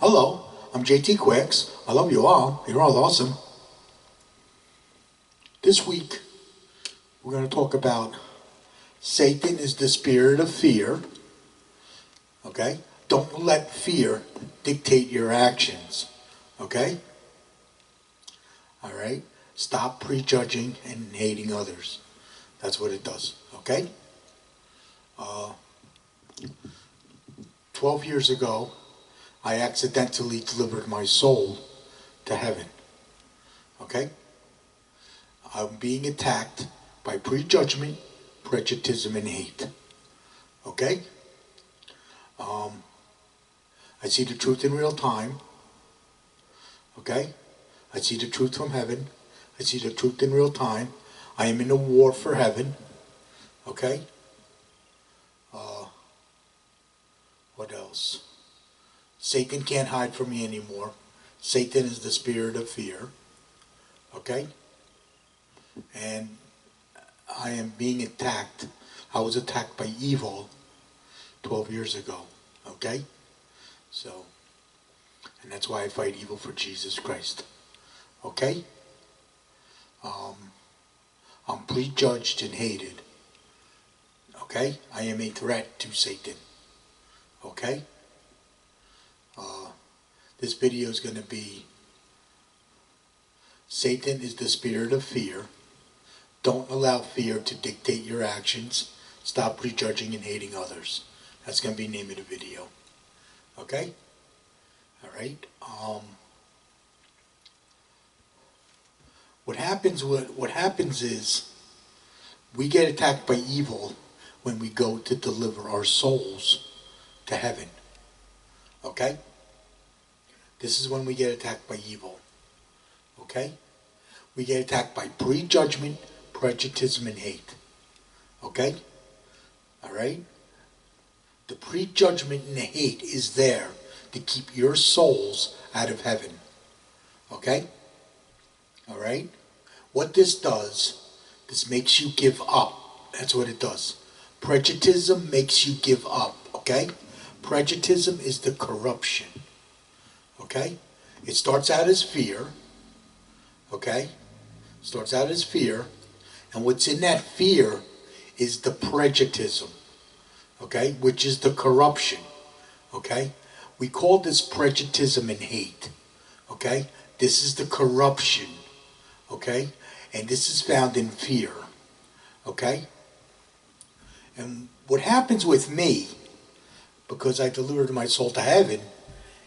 Hello, I'm JT Quicks. I love you all. You're all awesome. This week, we're going to talk about Satan is the spirit of fear. Okay? Don't let fear dictate your actions. Okay? Alright? Stop prejudging and hating others. That's what it does. Okay? 12 years ago, I accidentally delivered my soul to heaven. Okay? I'm being attacked by prejudgment, prejudice, and hate. Okay? I see the truth in real time. Okay? I see the truth from heaven. I see the truth in real time. I am in a war for heaven. Okay? What else? Satan can't hide from me anymore. Satan is the spirit of fear. Okay? And I am being attacked. I was attacked by evil 12 years ago. Okay? So, and that's why I fight evil for Jesus Christ. Okay? I'm prejudged and hated. Okay? I am a threat to Satan. Okay? This video is going to be Satan is the spirit of fear. Don't allow fear to dictate your actions. Stop prejudging and hating others. That's going to be the name of the video. Okay? Alright? What happens is we get attacked by evil when we go to deliver our souls to heaven. Okay? This is when we get attacked by evil. Okay? We get attacked by prejudgment, prejudice, and hate. Okay? Alright? The prejudgment and the hate is there to keep your souls out of heaven. Okay? Alright? What this does, this makes you give up. That's what it does. Prejudice makes you give up. Okay? Prejudice is the corruption. Okay? It starts out as fear. Okay? Starts out as fear. And what's in that fear is the prejudice. Okay? Which is the corruption. Okay? We call this prejudice and hate. Okay? This is the corruption. Okay? And this is found in fear. Okay? And what happens with me, because I delivered my soul to heaven,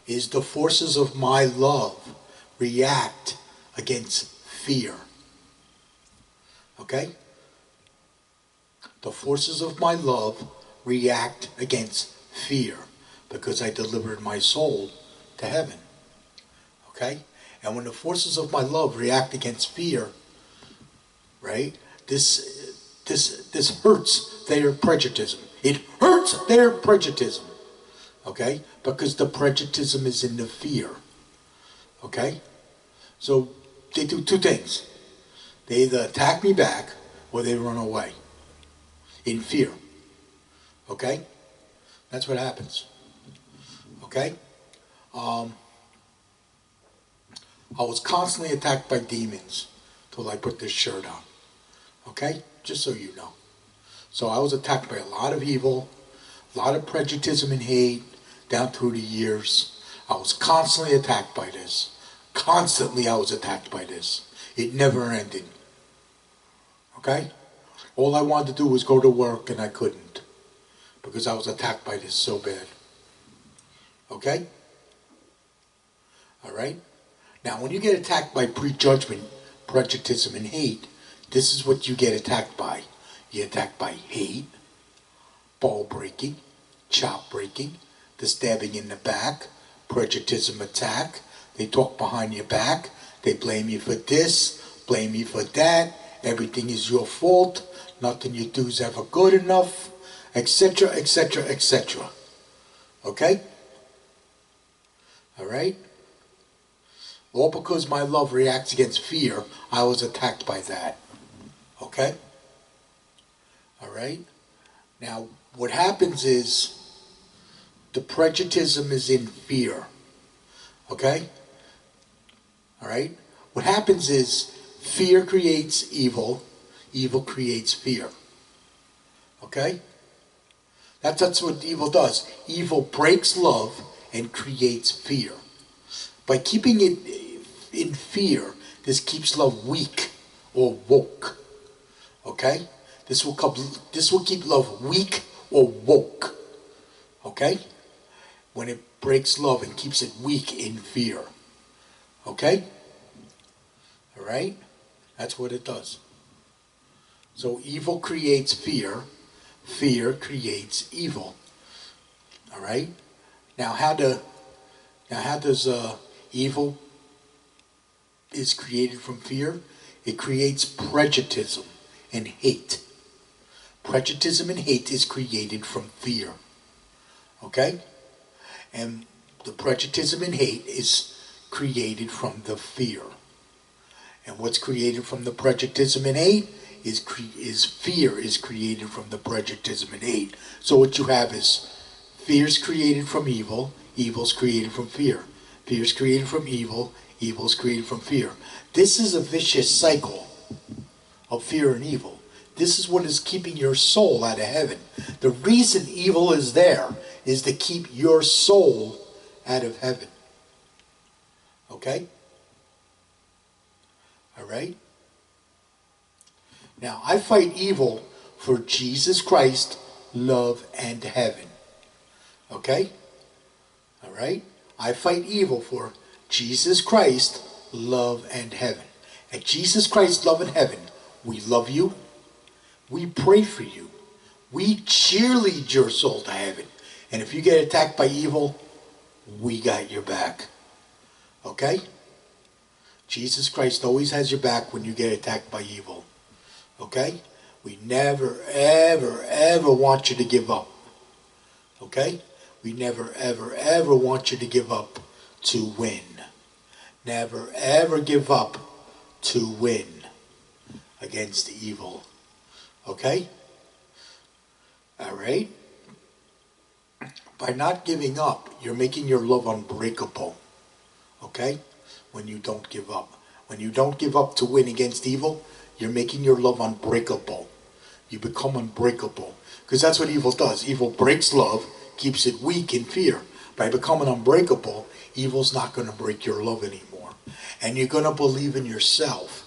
is the forces of my love react against fear. Okay? The forces of my love react against fear because I delivered my soul to heaven. Okay? And when the forces of my love react against fear, right, this hurts their prejudice. It hurts their prejudice. Okay? Because the prejudice is in the fear. Okay? So they do two things. They either attack me back or they run away. In fear. Okay? That's what happens. Okay? I was constantly attacked by demons till I put this shirt on. Okay? Just so you know. So I was attacked by a lot of evil, a lot of prejudice and hate down through the years. I was constantly attacked by this. Constantly I was attacked by this. It never ended. Okay? All I wanted to do was go to work and I couldn't. Because I was attacked by this so bad. Okay? Alright? Now when you get attacked by prejudgment, prejudice, and hate, this is what you get attacked by. You get attacked by hate, ball breaking, chop breaking, the stabbing in the back, prejudice attack. They talk behind your back. They blame you for this, blame you for that. Everything is your fault. Nothing you do is ever good enough, etc., etc., etc. Okay? Alright? All because my love reacts against fear, I was attacked by that. Okay? Alright? Now, what happens is, the prejudice is in fear. Okay? All right? What happens is fear creates evil. Evil creates fear. Okay? That's what evil does. Evil breaks love and creates fear. By keeping it in fear, this keeps love weak or woke. Okay? This will keep love weak or woke. Okay? When it breaks love and keeps it weak in fear. Okay? Alright? That's what it does. So evil creates fear. Fear creates evil. Alright? Now how does evil is created from fear? It creates prejudice and hate. Prejudice and hate is created from fear. Okay? And the prejudice and hate is created from the fear. And what's created from the prejudice and hate is fear is created from the prejudice and hate. So what you have is fear's created from evil, evil's created from fear. Fear's created from evil, evil's created from fear. This is a vicious cycle of fear and evil. This is what is keeping your soul out of heaven. The reason evil is there is to keep your soul out of heaven. Okay? Alright? Now, I fight evil for Jesus Christ, love, and heaven. Okay? Alright? I fight evil for Jesus Christ, love, and heaven. At Jesus Christ, love, and heaven, we love you. We pray for you. We cheerlead your soul to heaven. And if you get attacked by evil, we got your back. Okay? Jesus Christ always has your back when you get attacked by evil. Okay? We never, ever, ever want you to give up. Okay? We never, ever, ever want you to give up to win. Never, ever give up to win against evil. Okay? Alright? By not giving up, you're making your love unbreakable. Okay? When you don't give up. When you don't give up to win against evil, you're making your love unbreakable. You become unbreakable. Because that's what evil does. Evil breaks love, keeps it weak in fear. By becoming unbreakable, evil's not going to break your love anymore. And you're going to believe in yourself.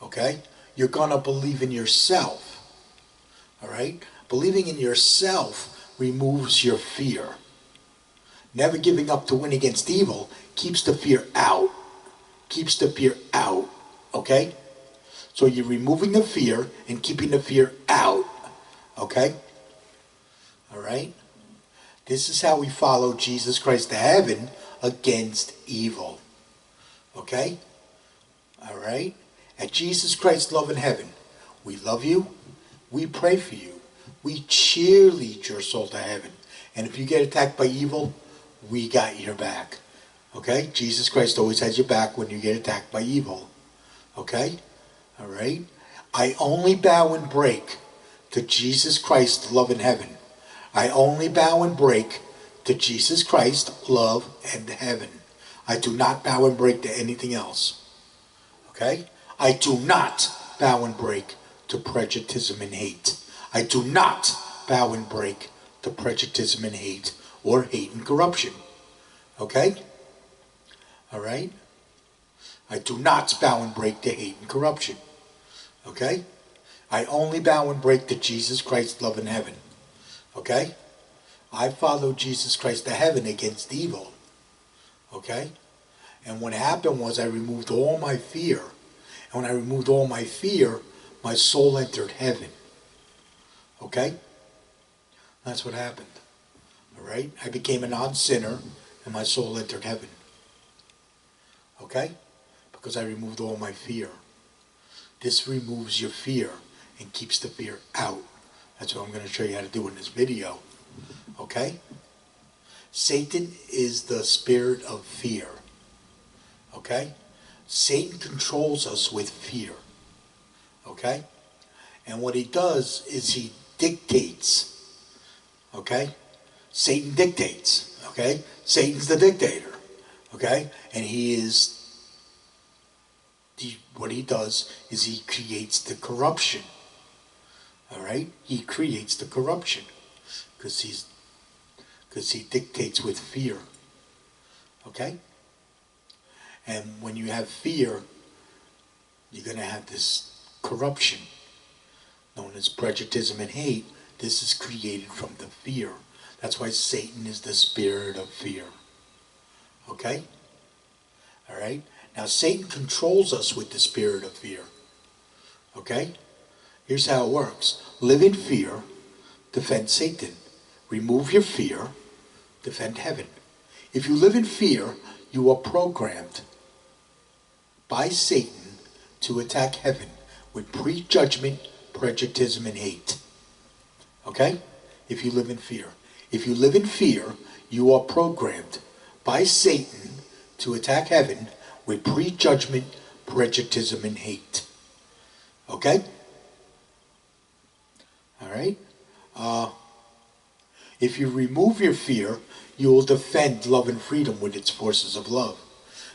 Okay? You're going to believe in yourself. Alright? Believing in yourself removes your fear. Never giving up to win against evil keeps the fear out. Keeps the fear out. Okay? So you're removing the fear and keeping the fear out. Okay? Alright? This is how we follow Jesus Christ to heaven against evil. Okay? Alright? At Jesus Christ's love in heaven, we love you. We pray for you. We cheerlead your soul to heaven. And if you get attacked by evil, we got your back. Okay? Jesus Christ always has your back when you get attacked by evil. Okay? Alright? I only bow and break to Jesus Christ, love in heaven. I only bow and break to Jesus Christ, love, and heaven. I do not bow and break to anything else. Okay? I do not bow and break to prejudice and hate. I do not bow and break to prejudice and hate, or hate and corruption. Okay? Alright? I do not bow and break to hate and corruption. Okay? I only bow and break to Jesus Christ, love, and heaven. Okay? I follow Jesus Christ to heaven against evil. Okay? And what happened was I removed all my fear. And when I removed all my fear, my soul entered heaven. Okay? That's what happened. Alright? I became a non-sinner and my soul entered heaven. Okay? Because I removed all my fear. This removes your fear and keeps the fear out. That's what I'm going to show you how to do in this video. Okay? Satan is the spirit of fear. Okay? Satan controls us with fear. Okay? And what he does is he dictates. Okay? Satan dictates. Okay? Satan's the dictator. Okay? And what he does is he creates the corruption. All right? He creates the corruption because he dictates with fear. Okay? And when you have fear, you're going to have this corruption known as prejudice and hate. This is created from the fear. That's why Satan is the spirit of fear. Okay? All right? Now, Satan controls us with the spirit of fear. Okay? Here's how it works. Live in fear, defend Satan. Remove your fear, defend heaven. If you live in fear, you are programmed by Satan to attack heaven with prejudgment, prejudice, and hate. Okay? If you live in fear. If you live in fear, you are programmed by Satan to attack heaven with prejudgment, prejudice, and hate. Okay? All right? If you remove your fear, you will defend love and freedom with its forces of love.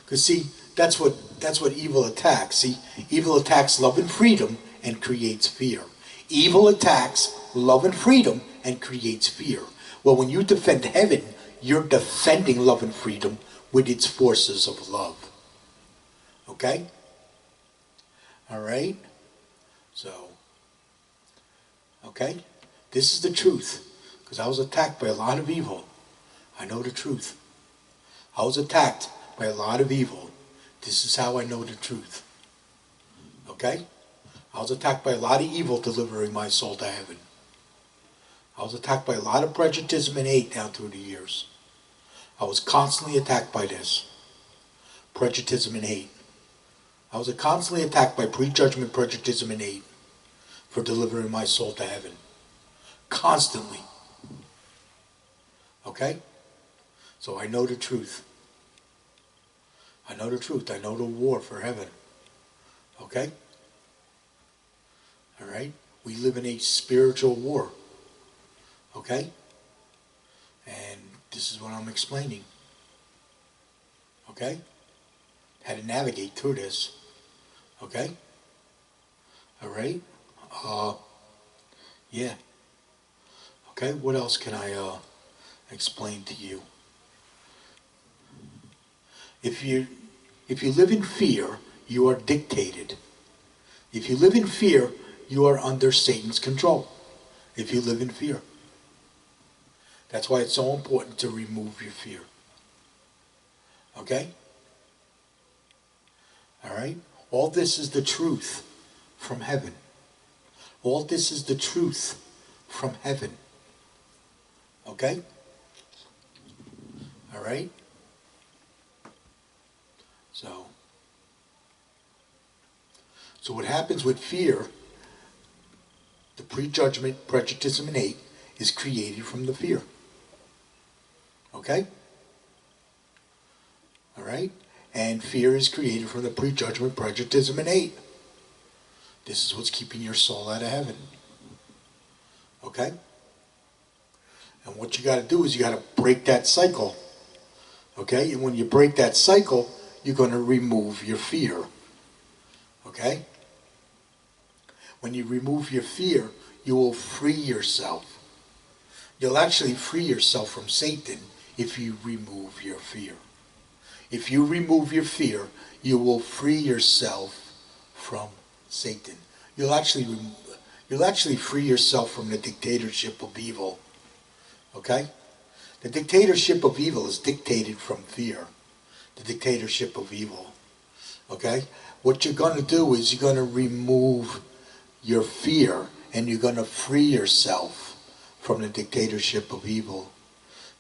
Because see, that's what evil attacks. See, evil attacks love and freedom and creates fear. Evil attacks love and freedom and creates fear. Well, when you defend heaven, you're defending love and freedom with its forces of love. Okay? All right? So, okay? This is the truth. Because I was attacked by a lot of evil. I know the truth. I was attacked by a lot of evil. This is how I know the truth. Okay? I was attacked by a lot of evil delivering my soul to heaven. I was attacked by a lot of prejudice and hate down through the years. I was constantly attacked by this. Prejudice and hate. I was constantly attacked by prejudgment, prejudice, and hate for delivering my soul to heaven. Constantly. Okay? So I know the truth. I know the truth. I know the war for heaven. Okay? All right? We live in a spiritual war. Okay? And this is what I'm explaining. Okay? How to navigate through this. Okay? All right? Yeah. Okay, what else can I explain to you? If you live in fear, you are dictated. If you live in fear, you are under Satan's control. If you live in fear. That's why it's so important to remove your fear. Okay? All right? All this is the truth from heaven. All this is the truth from heaven. Okay? All right? So what happens with fear, the prejudgment, prejudice, and hate is created from the fear. Okay? All right? And fear is created from the prejudgment, prejudice, and hate. This is what's keeping your soul out of heaven. Okay? And what you got to do is you got to break that cycle. Okay? And when you break that cycle, you're going to remove your fear. Okay? When you remove your fear, you will free yourself. You'll actually free yourself from Satan if you remove your fear. If you remove your fear, you will free yourself from Satan. You'll actually free yourself from the dictatorship of evil. Okay? The dictatorship of evil is dictated from fear. The dictatorship of evil. Okay? What you're going to do is you're going to remove your fear and you're going to free yourself from the dictatorship of evil.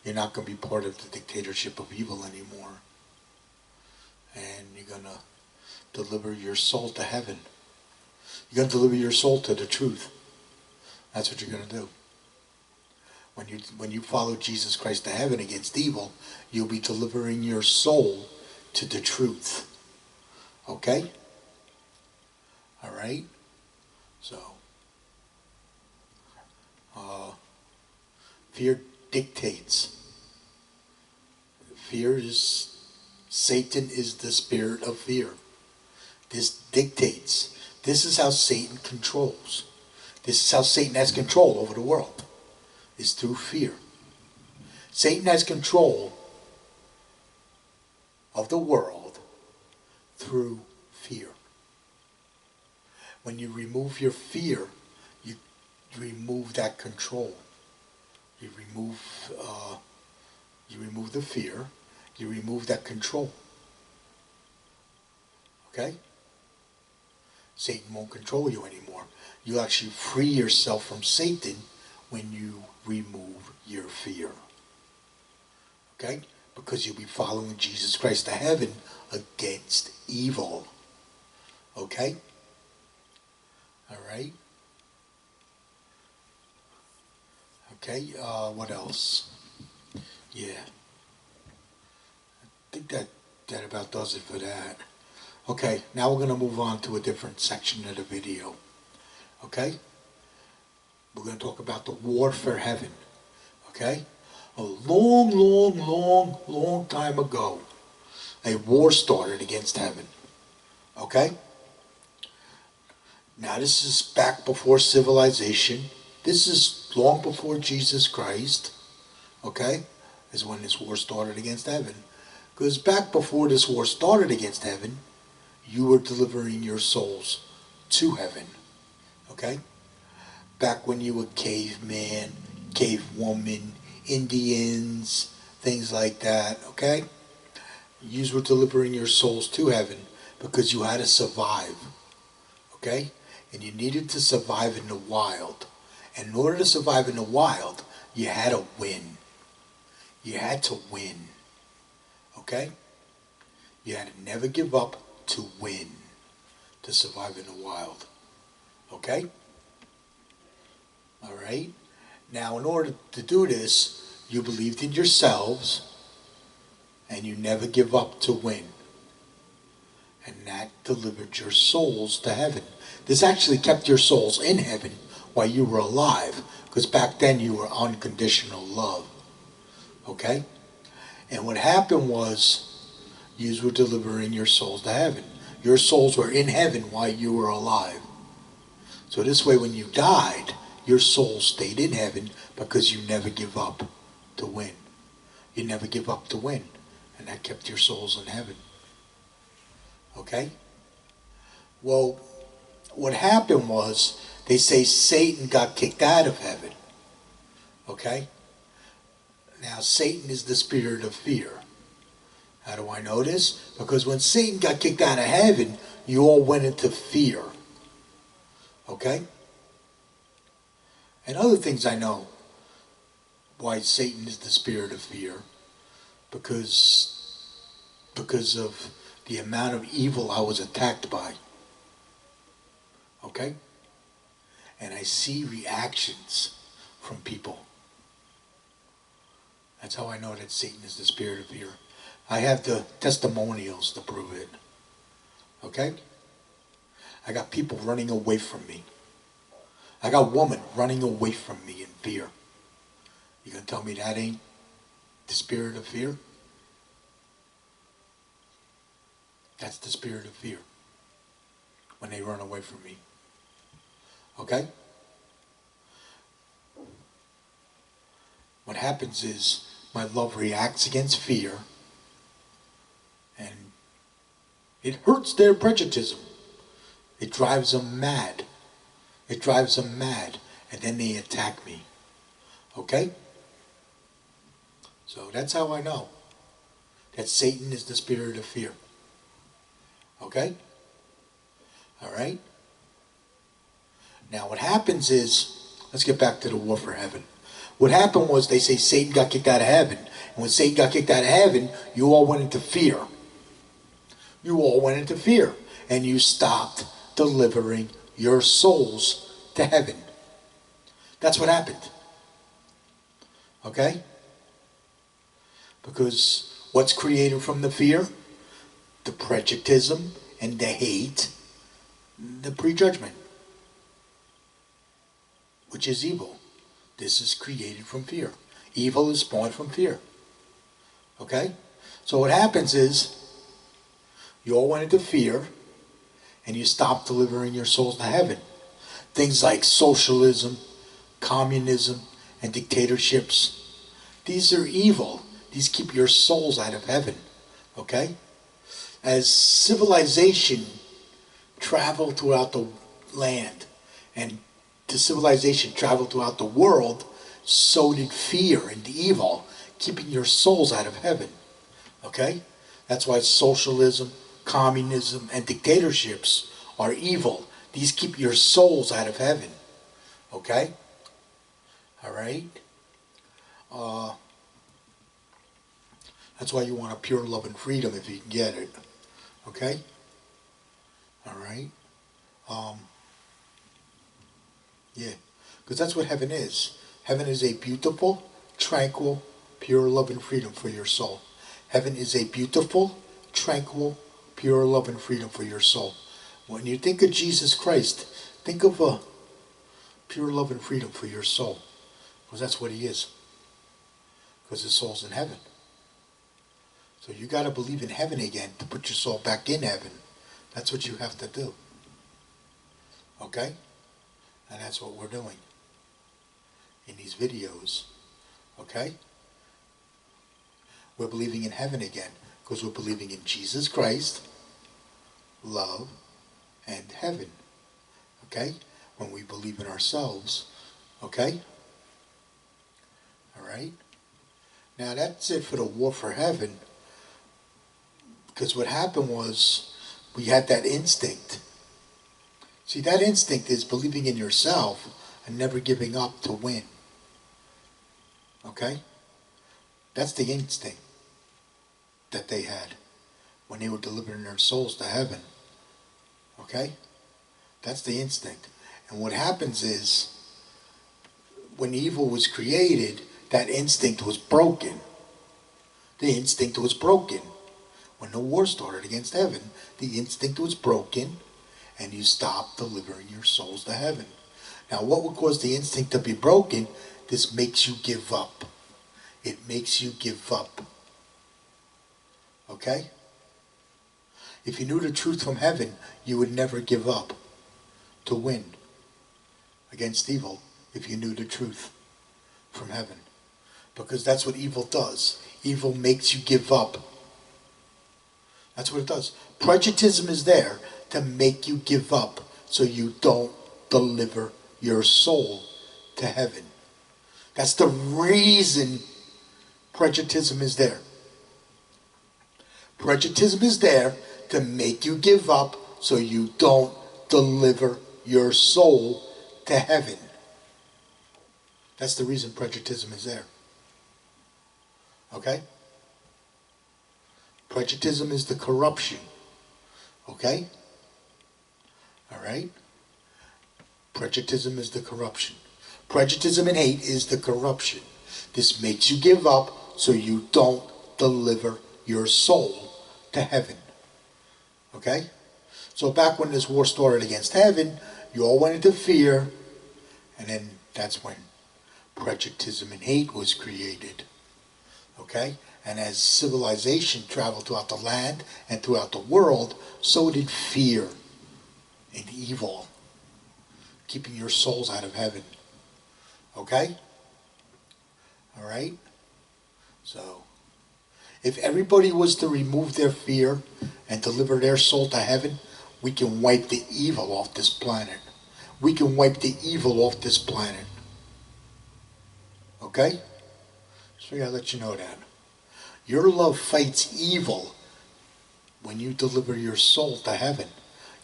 You're not going to be part of the dictatorship of evil anymore. And you're going to deliver your soul to heaven. You're going to deliver your soul to the truth. That's what you're going to do. When you follow Jesus Christ to heaven against evil, you'll be delivering your soul to the truth. Okay? All right? So, fear dictates. Fear is Satan is the spirit of fear. This dictates. This is how Satan controls. This is how Satan has control over the world. Is through fear. Satan has control of the world through fear. When you remove your fear, you remove that control. You remove the fear. You remove that control. Okay? Satan won't control you anymore. You actually free yourself from Satan when you remove your fear. Okay? Because you'll be following Jesus Christ to heaven against evil. Okay? Alright? Okay, what else? Yeah. I think that about does it for that. Okay, now we're going to move on to a different section of the video. Okay? We're going to talk about the war for heaven. Okay? A long time ago, a war started against heaven. Okay? Now this is back before civilization. This is long before Jesus Christ. Okay? Is when this war started against heaven. Because back before this war started against heaven, you were delivering your souls to heaven. Okay? Back when you were caveman, cavewoman, Indians, things like that. Okay? You were delivering your souls to heaven because you had to survive. Okay? And you needed to survive in the wild. And in order to survive in the wild, you had to win. You had to win. Okay? You had to never give up to win. To survive in the wild. Okay? Alright? Now, in order to do this, you believed in yourselves and you never give up to win. And that delivered your souls to heaven. This actually kept your souls in heaven while you were alive. Because back then you were unconditional love. Okay? And what happened was, you were delivering your souls to heaven. Your souls were in heaven while you were alive. So this way when you died, your soul stayed in heaven because you never give up to win. You never give up to win. And that kept your souls in heaven. Okay? Well, what happened was, they say Satan got kicked out of heaven. Okay? Now, Satan is the spirit of fear. How do I know this? Because when Satan got kicked out of heaven, you all went into fear. Okay? And other things I know why Satan is the spirit of fear. Because of the amount of evil I was attacked by. Okay? And I see reactions from people. That's how I know that Satan is the spirit of fear. I have the testimonials to prove it. Okay? I got people running away from me. I got women running away from me in fear. You gonna tell me that ain't the spirit of fear? That's the spirit of fear. When they run away from me. Okay? What happens is, my love reacts against fear, and it hurts their prejudice. It drives them mad. It drives them mad, and then they attack me. Okay? So that's how I know that Satan is the spirit of fear. Okay? Alright? Now what happens is, let's get back to the war for heaven. What happened was, they say Satan got kicked out of heaven. And when Satan got kicked out of heaven, you all went into fear. You all went into fear. And you stopped delivering your souls to heaven. That's what happened. Okay? Because what's created from the fear? The prejudice and the hate, the prejudgment, which is evil. This is created from fear. Evil is spawned from fear. Okay? So what happens is, you all went into fear, and you stop delivering your souls to heaven. Things like socialism, communism, and dictatorships, these are evil. These keep your souls out of heaven. Okay? As civilization traveled throughout the land, and the civilization traveled throughout the world, so did fear and evil, keeping your souls out of heaven. Okay? That's why socialism, communism, and dictatorships are evil. These keep your souls out of heaven. Okay? All right? That's why you want a pure love and freedom if you can get it. Okay? All right? Yeah. Because that's what heaven is. Heaven is a beautiful, tranquil, pure love and freedom for your soul. Heaven is a beautiful, tranquil, pure love and freedom for your soul. When you think of Jesus Christ, think of a pure love and freedom for your soul. Because that's what he is. Because his soul's in heaven. So you got to believe in heaven again to put your soul back in heaven. That's what you have to do. Okay? And that's what we're doing in these videos. Okay? We're believing in heaven again because we're believing in Jesus Christ, love, and heaven. Okay? When we believe in ourselves. Okay? All right? Now that's it for the war for heaven. Because what happened was we had that instinct. See, that instinct is believing in yourself and never giving up to win. Okay? That's the instinct that they had when they were delivering their souls to heaven. Okay? That's the instinct. And what happens is, when evil was created, that instinct was broken. The instinct was broken. When the war started against heaven, the instinct was broken, and you stopped delivering your souls to heaven. Now, what would cause the instinct to be broken? This makes you give up. It makes you give up. Okay? If you knew the truth from heaven, you would never give up to win against evil if you knew the truth from heaven. Because that's what evil does. Evil makes you give up. That's what it does. Prejudging is there to make you give up so you don't deliver your soul to heaven. That's the reason prejudging is there. Prejudging is there to make you give up so you don't deliver your soul to heaven. That's the reason prejudging is there. Okay? Prejudging is the corruption. Okay? Alright? Prejudging is the corruption. Prejudging and hate is the corruption. This makes you give up so you don't deliver your soul to heaven. Okay? So back when this war started against heaven, you all went into fear, and then that's when prejudging and hate was created. Okay? And as civilization traveled throughout the land and throughout the world, so did fear and evil, keeping your souls out of heaven. Okay? Alright? So, if everybody was to remove their fear and deliver their soul to heaven, we can wipe the evil off this planet. We can wipe the evil off this planet. Okay? So I gotta let you know that. Your love fights evil when you deliver your soul to heaven.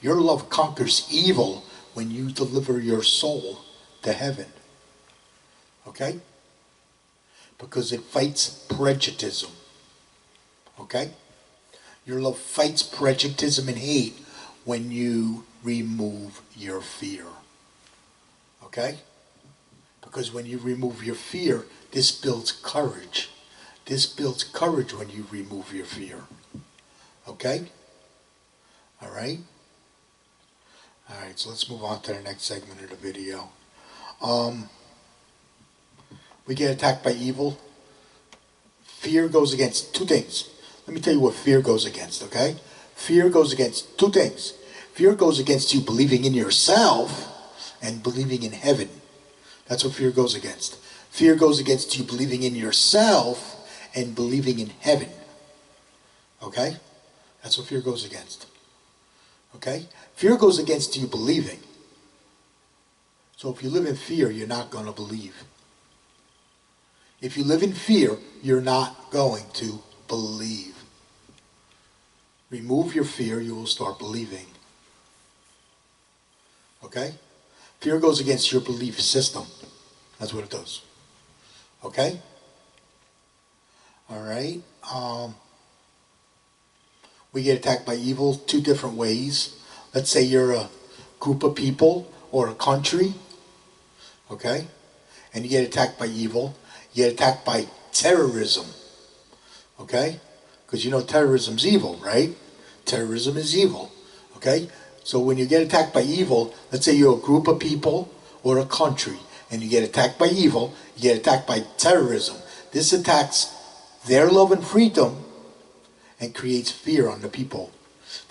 Your love conquers evil when you deliver your soul to heaven. Okay? Because it fights prejudging. Okay? Your love fights prejudging and hate when you remove your fear. Okay? Because when you remove your fear, this builds courage. This builds courage when you remove your fear. Okay? Alright? Alright, so let's move on to the next segment of the video. We get attacked by evil. Fear goes against two things. Let me tell you what fear goes against, okay? Fear goes against two things. Fear goes against you believing in yourself and believing in heaven. That's what fear goes against. Fear goes against you believing in yourself and believing in heaven. Okay? That's what fear goes against. Okay? Fear goes against you believing. So if you live in fear, you're not going to believe. If you live in fear, you're not going to believe. Remove your fear, you will start believing. Okay? Fear goes against your belief system. That's what it does. Okay? All right. We get attacked by evil two different ways. Let's say you're a group of people or a country. Okay? And you get attacked by evil. You get attacked by terrorism. Okay? Because you know terrorism's evil, right? Terrorism is evil. Okay? So when you get attacked by evil, let's say you're a group of people or a country, and you get attacked by evil, you get attacked by terrorism. This attacks their love and freedom and creates fear on the people.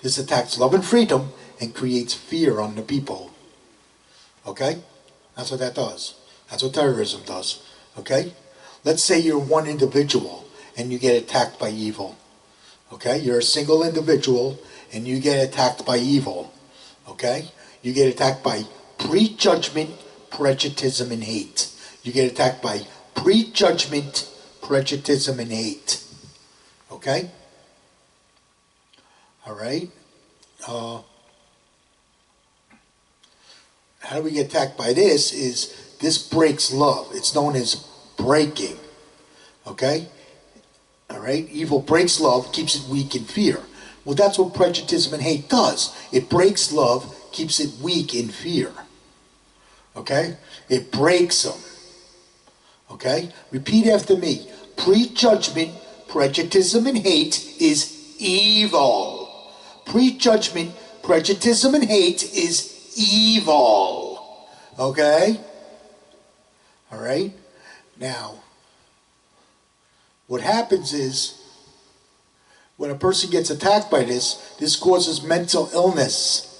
This attacks love and freedom and creates fear on the people. Okay? That's what that does. That's what terrorism does. Okay? Let's say you're one individual and you get attacked by evil. Okay? You're a single individual and you get attacked by evil. Okay? You get attacked by prejudgment, prejudice, and hate. You get attacked by prejudgment, prejudice, and hate. Okay? All right? How do we get attacked by this? This breaks love. It's known as breaking. Okay? All right? Evil breaks love, keeps it weak in fear. Well, that's what prejudice and hate does. It breaks love, keeps it weak in fear. Okay? It breaks them. Okay? Repeat after me. Prejudgment, prejudice, and hate is evil. Prejudgment, prejudice, and hate is evil. Okay? All right? Now, what happens is, when a person gets attacked by this causes mental illness.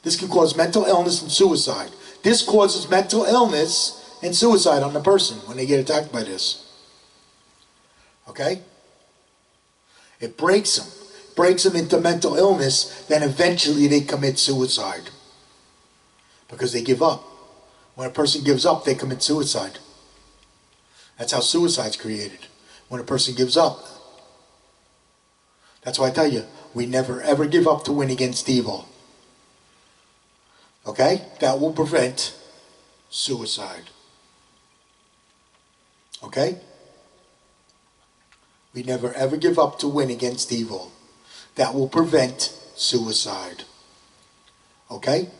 This can cause mental illness and suicide. This causes mental illness and suicide on the person when they get attacked by this. Okay? It breaks them. Breaks them into mental illness, then eventually they commit suicide. Because they give up. When a person gives up, they commit suicide. That's how suicide's created. When a person gives up. That's why I tell you, we never ever give up to win against evil. Okay? That will prevent suicide. Okay? We never ever give up to win against evil. That will prevent suicide. Okay?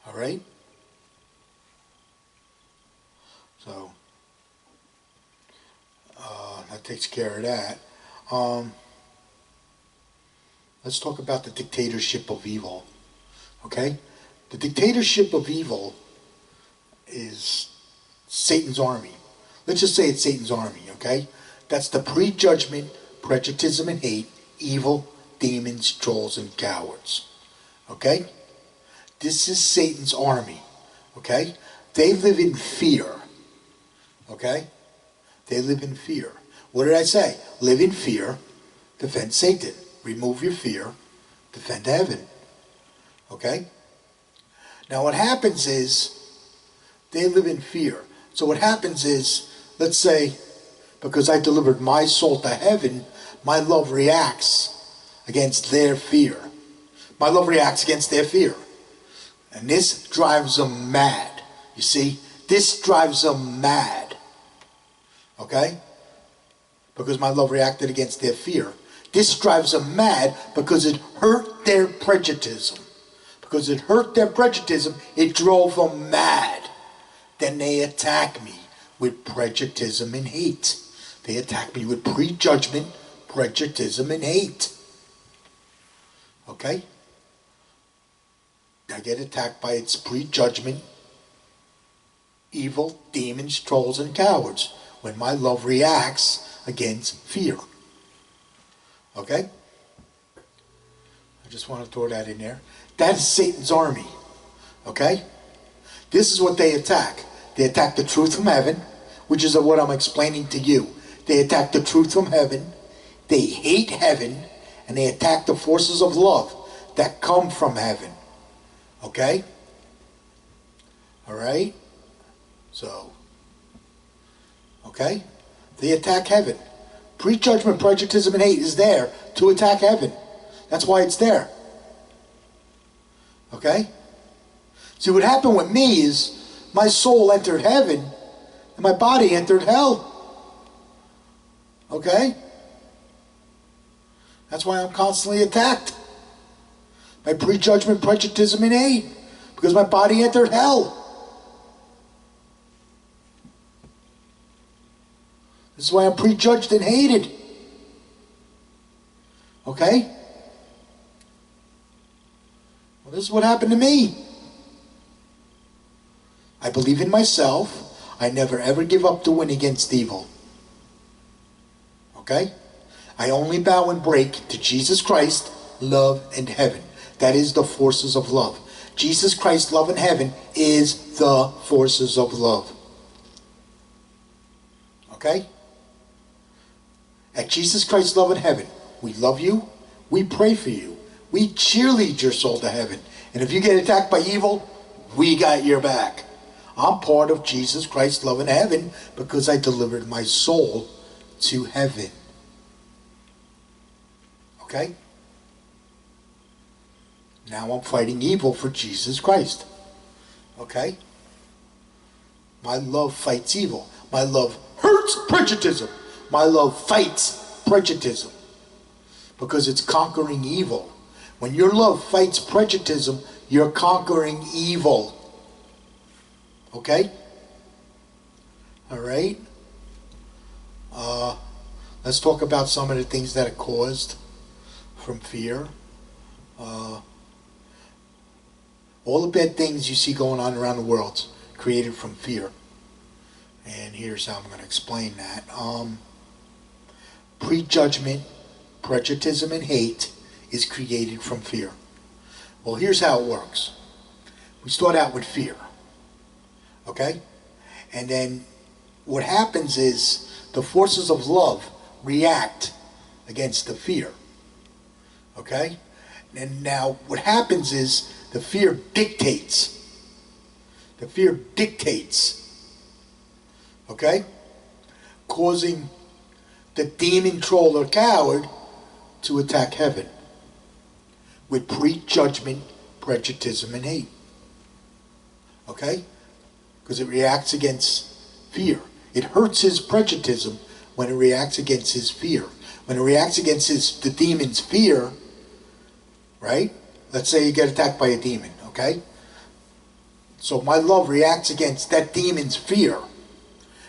All right? So, that takes care of that. Let's talk about the dictatorship of evil. Okay? The dictatorship of evil is Satan's army. Let's just say it's Satan's army, okay? That's the prejudgment, prejudice, and hate, evil, demons, trolls, and cowards. Okay? This is Satan's army. Okay? They live in fear. Okay? They live in fear. What did I say? Live in fear, defend Satan. Remove your fear, defend heaven. Okay? Now what happens is, they live in fear. So what happens is, let's say, because I delivered my soul to heaven, my love reacts against their fear. My love reacts against their fear. And this drives them mad. You see? This drives them mad. Okay? Because my love reacted against their fear. This drives them mad because it hurt their prejudice. Because it hurt their prejudice, it drove them mad. Then they attack me with prejudice and hate. They attack me with prejudgment, prejudice, and hate. Okay? I get attacked by its prejudgment, evil, demons, trolls, and cowards. when my love reacts against fear. Okay? I just want to throw that in there. That is Satan's army. Okay? This is what they attack. They attack the truth from heaven, which is what I'm explaining to you. They attack the truth from heaven. They hate heaven. And they attack the forces of love that come from heaven. Okay? Alright? So, okay? They attack heaven. Prejudgment, prejudice, and hate is there to attack heaven. That's why it's there. Okay? See, what happened with me is my soul entered heaven and my body entered hell. Okay? That's why I'm constantly attacked by prejudgment, prejudice, and hate, because my body entered hell. This is why I'm prejudged and hated. Okay? Well, this is what happened to me. I believe in myself. I never ever give up to win against evil. Okay? I only bow and break to Jesus Christ, love, and heaven. That is the forces of love. Jesus Christ, love, and heaven is the forces of love. Okay? At Jesus Christ, love, and heaven, we love you, we pray for you, we cheerlead your soul to heaven. And if you get attacked by evil, we got your back. I'm part of Jesus Christ, love, and heaven because I delivered my soul to heaven. Okay? Now I'm fighting evil for Jesus Christ. Okay? My love fights evil. My love hurts prejudice. My love fights prejudice. Because it's conquering evil. When your love fights prejudice, you're conquering evil. Okay? Alright? Let's talk about some of the things that are caused from fear. All the bad things you see going on around the world created from fear. And here's how I'm going to explain that. Prejudgment, prejudice, and hate is created from fear. Well, here's how it works. We start out with fear. Okay? And then what happens is the forces of love react against the fear. Okay? And now what happens is the fear dictates. The fear dictates. Okay? Causing the demon, troll, or coward to attack heaven with prejudgment, prejudice, and hate. Okay? Because it reacts against fear. It hurts his prejudice when it reacts against his fear. When it reacts against the demon's fear, right? Let's say you get attacked by a demon, okay? So my love reacts against that demon's fear.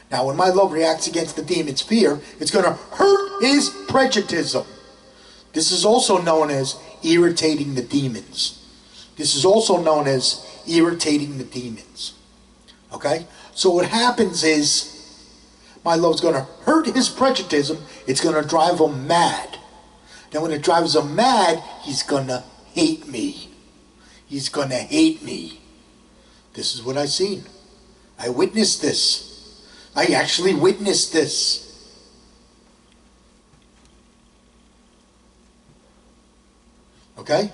Now when my love reacts against the demon's fear, it's going to hurt his prejudice. This is also known as irritating the demons. This is also known as irritating the demons. Okay? So what happens is my love's going to hurt his prejudice. It's going to drive him mad. Then when it drives him mad, he's going to hate me. He's going to hate me. This is what I've seen. I witnessed this. I actually witnessed this. Okay?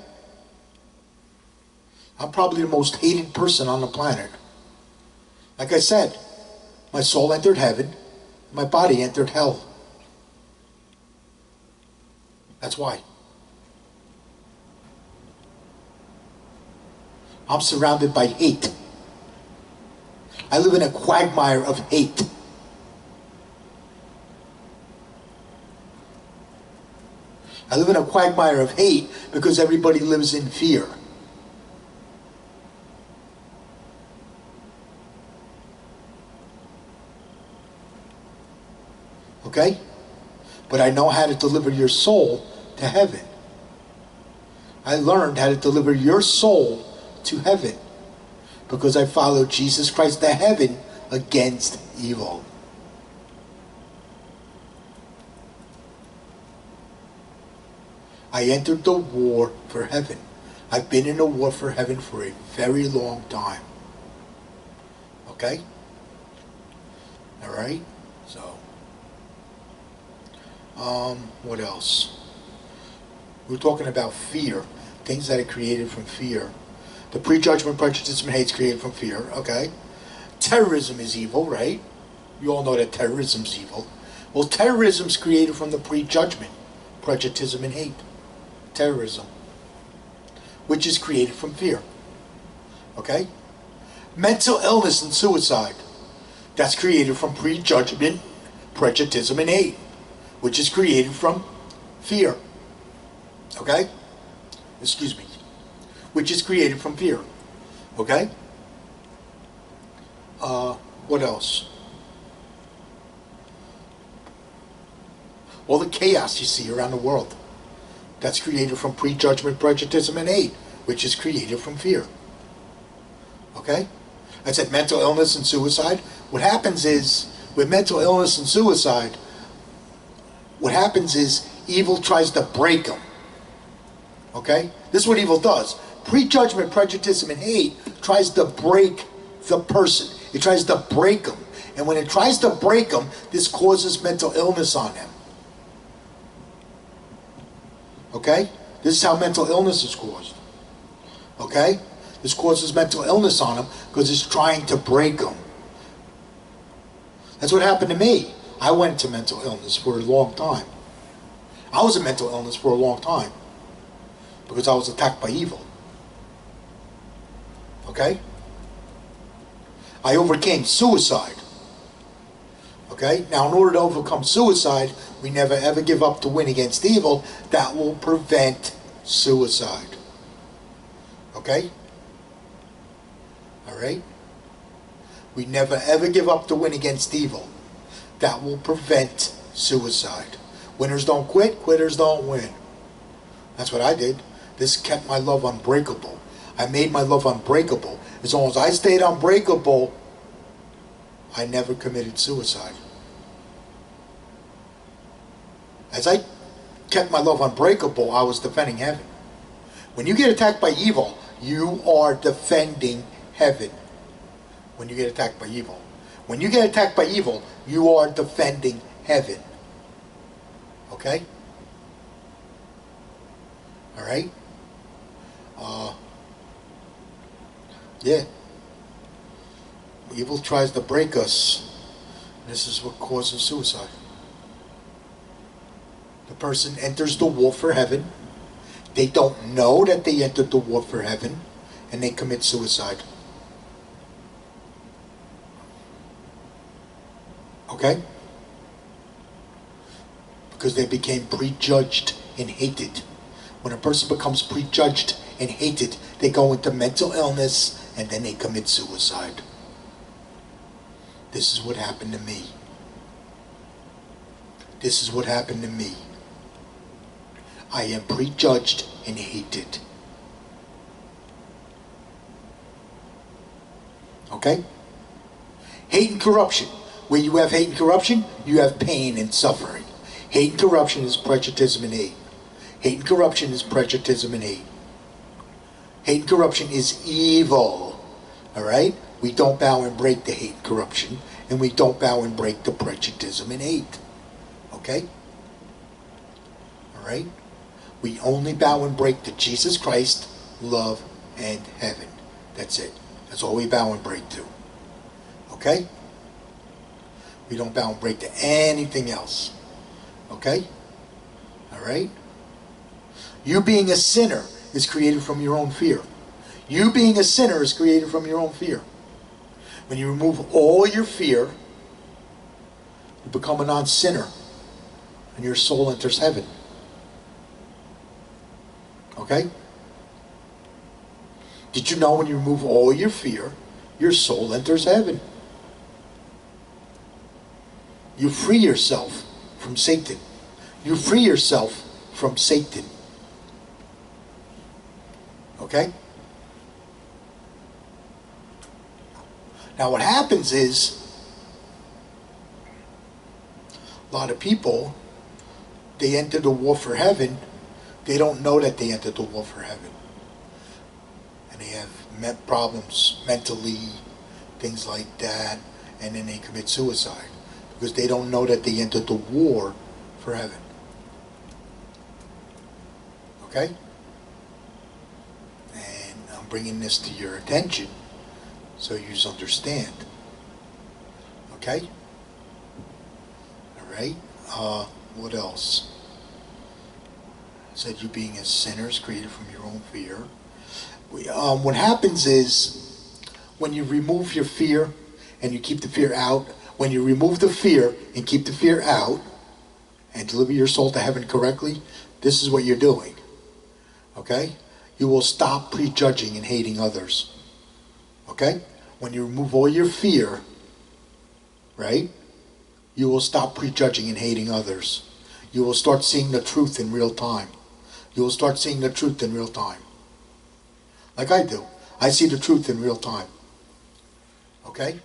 I'm probably the most hated person on the planet. Like I said, my soul entered heaven, my body entered hell. That's why. I'm surrounded by hate. I live in a quagmire of hate. I live in a quagmire of hate because everybody lives in fear. Okay? But I know how to deliver your soul to heaven. I learned how to deliver your soul to heaven because I followed Jesus Christ to heaven against evil. I entered the war for heaven. I've been in a war for heaven for a very long time. Okay? Alright? So, what else? We're talking about fear. Things that are created from fear. The prejudgment, prejudice, and hate is created from fear. Okay? Terrorism is evil, right? You all know that terrorism is evil. Well, terrorism is created from the prejudgment, prejudice, and hate. Terrorism. Which is created from fear. Okay? Mental illness and suicide. That's created from prejudgment, prejudice, and hate. Which is created from fear. Okay? Excuse me. Which is created from fear. Okay? What else? All the chaos you see around the world. That's created from prejudgment, prejudice, and hate. Which is created from fear. Okay? I said mental illness and suicide. What happens is, with mental illness and suicide, what happens is evil tries to break them. Okay? This is what evil does. Prejudgment, prejudice, and hate tries to break the person. It tries to break them. And when it tries to break them, this causes mental illness on them. Okay? This is how mental illness is caused. Okay? This causes mental illness on them because it's trying to break them. That's what happened to me. I went into mental illness for a long time. I was in mental illness for a long time because I was attacked by evil. Okay? I overcame suicide. Okay? Now, in order to overcome suicide, we never ever give up to win against evil. That will prevent suicide. Okay? Alright? We never ever give up to win against evil. That will prevent suicide. Winners don't quit, quitters don't win. That's what I did. This kept my love unbreakable. I made my love unbreakable. As long as I stayed unbreakable, I never committed suicide. As I kept my love unbreakable, I was defending heaven. When you get attacked by evil, you are defending heaven. When you get attacked by evil. When you get attacked by evil, you are defending heaven. Okay? Alright? Yeah. Evil tries to break us. This is what causes suicide. The person enters the war for heaven. They don't know that they entered the war for heaven, and they commit suicide. Okay? Because they became prejudged and hated. When a person becomes prejudged and hated, they go into mental illness and then they commit suicide. This is what happened to me. This is what happened to me. I am prejudged and hated. Okay? Hate and corruption. Where you have hate and corruption, you have pain and suffering. Hate and corruption is prejudice and hate. Hate and corruption is prejudice and hate. Hate and corruption is evil. Alright? We don't bow and break the hate and corruption. And we don't bow and break the prejudice and hate. Okay? Alright? We only bow and break to Jesus Christ, love, and heaven. That's it. That's all we bow and break to. Okay? We don't bow and break to anything else. Okay? Alright? You being a sinner is created from your own fear. You being a sinner is created from your own fear. When you remove all your fear, you become a non-sinner. And your soul enters heaven. Okay? Did you know when you remove all your fear, your soul enters heaven? You free yourself from Satan. You free yourself from Satan. Okay? Now what happens is, a lot of people, they enter the war for heaven They don't know that they entered the wall for heaven. And they have problems mentally, things like that, and then they commit suicide because they don't know that they entered the war for heaven. Okay? And I'm bringing this to your attention so you understand. Okay? Alright? What else? I said you being as sinners created from your own fear. What happens is when you remove your fear and you keep the fear out, when you remove the fear and keep the fear out and deliver your soul to heaven correctly, this is what you're doing. Okay? You will stop prejudging and hating others. Okay? When you remove all your fear, right? You will stop prejudging and hating others. You will start seeing the truth in real time. You will start seeing the truth in real time. Like I do. I see the truth in real time. Okay?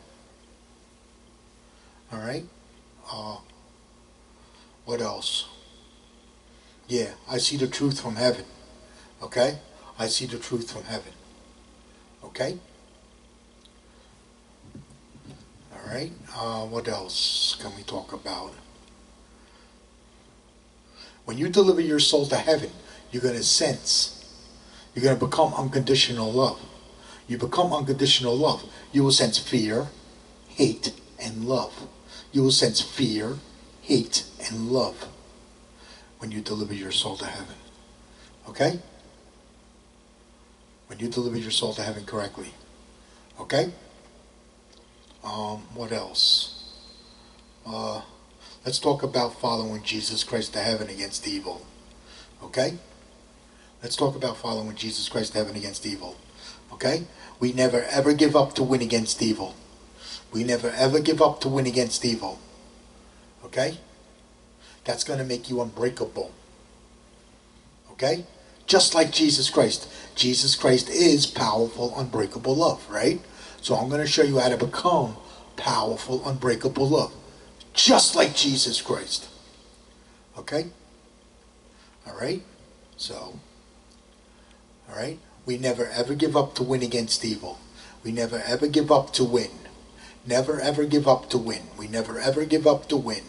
Alright? What else? Yeah, I see the truth from heaven. Okay? I see the truth from heaven. Okay? Alright? What else can we talk about? When you deliver your soul to heaven, you're going to sense. You're going to become unconditional love. You become unconditional love. You will sense fear, hate, and love. You will sense fear, hate, and love when you deliver your soul to heaven. Okay? When you deliver your soul to heaven correctly. Okay? What else? Let's talk about following Jesus Christ to heaven against evil. Okay? Let's talk about following Jesus Christ to heaven against evil. Okay? We never ever give up to win against evil. We never ever give up to win against evil. Okay? That's going to make you unbreakable. Okay? Just like Jesus Christ. Jesus Christ is powerful, unbreakable love, right? So I'm going to show you how to become powerful, unbreakable love. Just like Jesus Christ. Okay? Alright? So, alright? We never ever give up to win against evil. We never ever give up to win. Never ever give up to win. We never ever give up to win.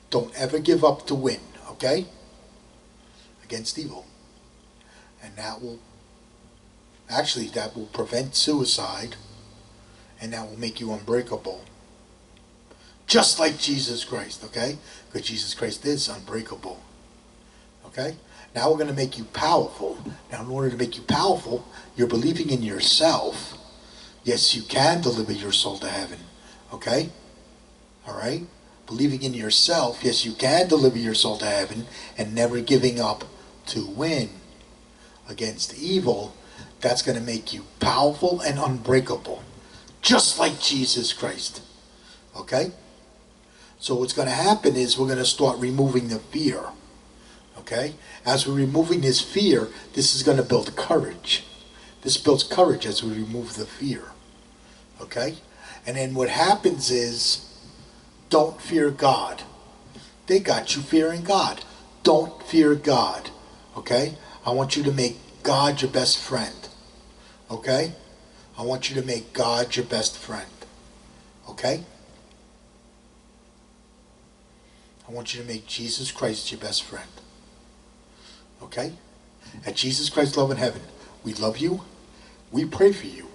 Don't ever give up to win. Okay? Against evil. And that will, actually that will prevent suicide. And that will make you unbreakable. Just like Jesus Christ, okay? Because Jesus Christ is unbreakable. Okay? Now we're going to make you powerful. Now in order to make you powerful, you're believing in yourself. Yes, you can deliver your soul to heaven. Okay? Alright? Believing in yourself, yes, you can deliver your soul to heaven and never giving up to win against evil. That's going to make you powerful and unbreakable. Just like Jesus Christ. Okay? So what's going to happen is we're going to start removing the fear. Okay? As we're removing this fear, this is going to build courage. This builds courage as we remove the fear. Okay? And then what happens is, don't fear God. They got you fearing God. Don't fear God. Okay? I want you to make God your best friend. Okay? I want you to make God your best friend. Okay? I want you to make Jesus Christ your best friend. Okay? At Jesus Christ Love in Heaven, we love you. We pray for you.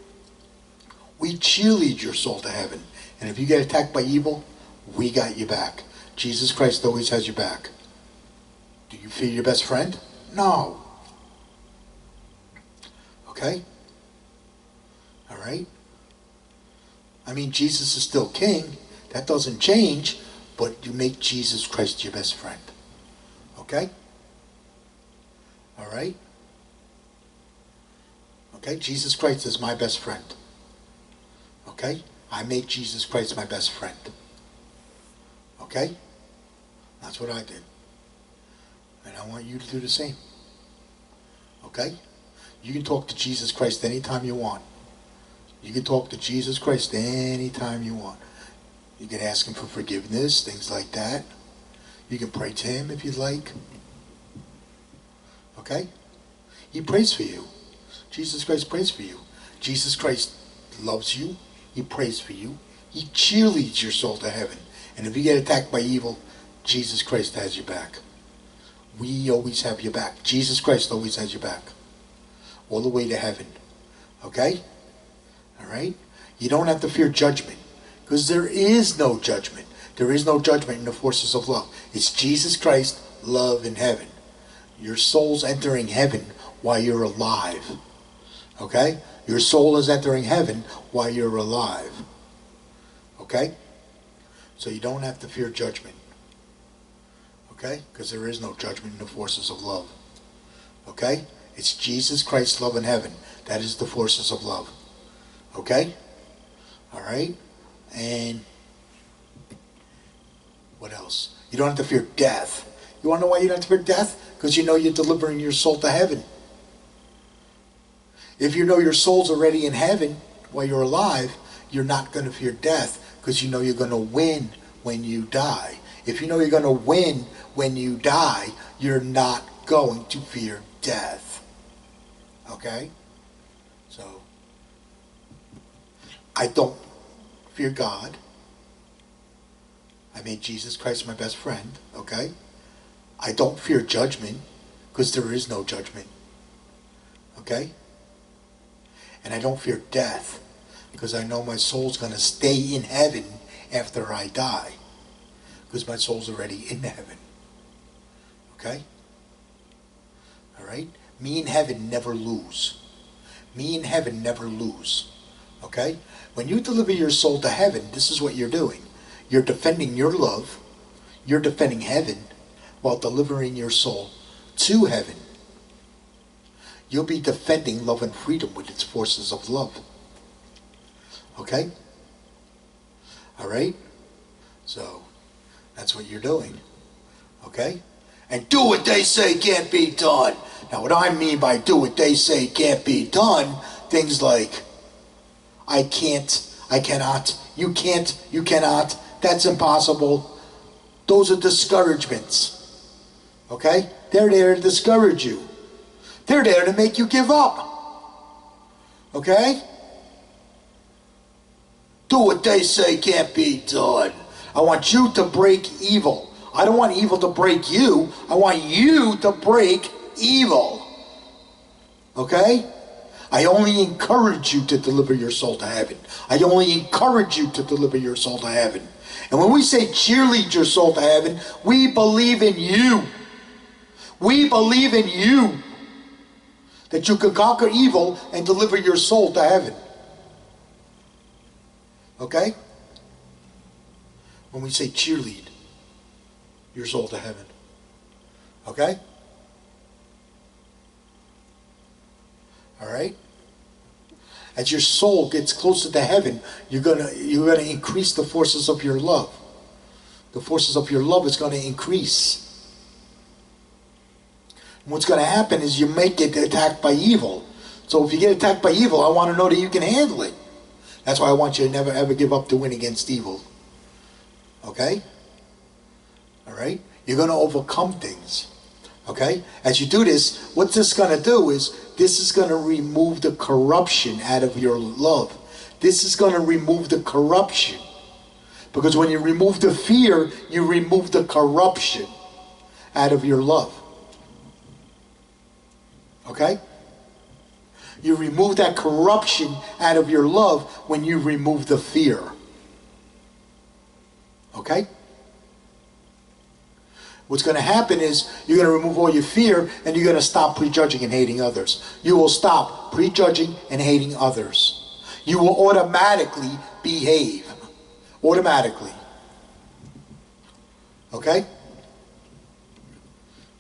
We cheerlead your soul to heaven. And if you get attacked by evil, we got you back. Jesus Christ always has your back. Do you fear your best friend? No. Okay? Alright? I mean, Jesus is still king. That doesn't change. But you make Jesus Christ your best friend. Okay? Alright? Okay? Jesus Christ is my best friend. Okay? I make Jesus Christ my best friend. Okay? That's what I did. And I want you to do the same. Okay? You can talk to Jesus Christ anytime you want. You can talk to Jesus Christ anytime you want. You can ask him for forgiveness, things like that. You can pray to him if you'd like. Okay? He prays for you. Jesus Christ prays for you. Jesus Christ loves you. He prays for you. He cheerleads your soul to heaven. And if you get attacked by evil, Jesus Christ has your back. We always have your back. Jesus Christ always has your back. All the way to heaven. Okay? Alright? You don't have to fear judgment. Because there is no judgment. There is no judgment in the forces of love. It's Jesus Christ, love, in heaven. Your soul's entering heaven while you're alive. Okay? Your soul is entering heaven while you're alive. Okay? So you don't have to fear judgment. Okay? Because there is no judgment in the forces of love. Okay? It's Jesus Christ, love, in heaven. That is the forces of love. Okay? Alright? And what else? You don't have to fear death. You want to know why you don't have to fear death? Because you know you're delivering your soul to heaven. If you know your soul's already in heaven while you're alive, you're not going to fear death because you know you're going to win when you die. If you know you're going to win when you die, you're not going to fear death. Okay? So, I don't fear God. I made Jesus Christ my best friend. Okay? I don't fear judgment because there is no judgment. Okay? And I don't fear death because I know my soul's going to stay in heaven after I die because my soul's already in heaven. Okay? Alright? Me and heaven never lose. Me and heaven never lose. Okay? When you deliver your soul to heaven, this is what you're doing. You're defending your love. You're defending heaven while delivering your soul to heaven. You'll be defending love and freedom with its forces of love. Okay? Alright? So, that's what you're doing. Okay? And do what they say can't be done. Now, what I mean by do what they say can't be done, things like, I can't, I cannot, you can't, you cannot, that's impossible. Those are discouragements. Okay? They're there to discourage you. They're there to make you give up. Okay? Do what they say can't be done. I want you to break evil. I don't want evil to break you. I want you to break evil. Okay? I only encourage you to deliver your soul to heaven. I only encourage you to deliver your soul to heaven. And when we say cheerlead your soul to heaven, we believe in you. We believe in you. That you can conquer evil and deliver your soul to heaven. Okay? When we say cheerlead your soul to heaven. Okay? Alright? As your soul gets closer to heaven, you're gonna increase the forces of your love. The forces of your love is going to increase. And what's going to happen is you may get attacked by evil. So if you get attacked by evil, I want to know that you can handle it. That's why I want you to never ever give up to win against evil. Okay? Alright? You're going to overcome things. Okay? As you do this, what this is going to do is, this is going to remove the corruption out of your love. This is going to remove the corruption. Because when you remove the fear, you remove the corruption out of your love. Okay? You remove that corruption out of your love when you remove the fear. Okay? What's going to happen is you're going to remove all your fear and you're going to stop prejudging and hating others. You will stop prejudging and hating others. You will automatically behave. Automatically. Okay?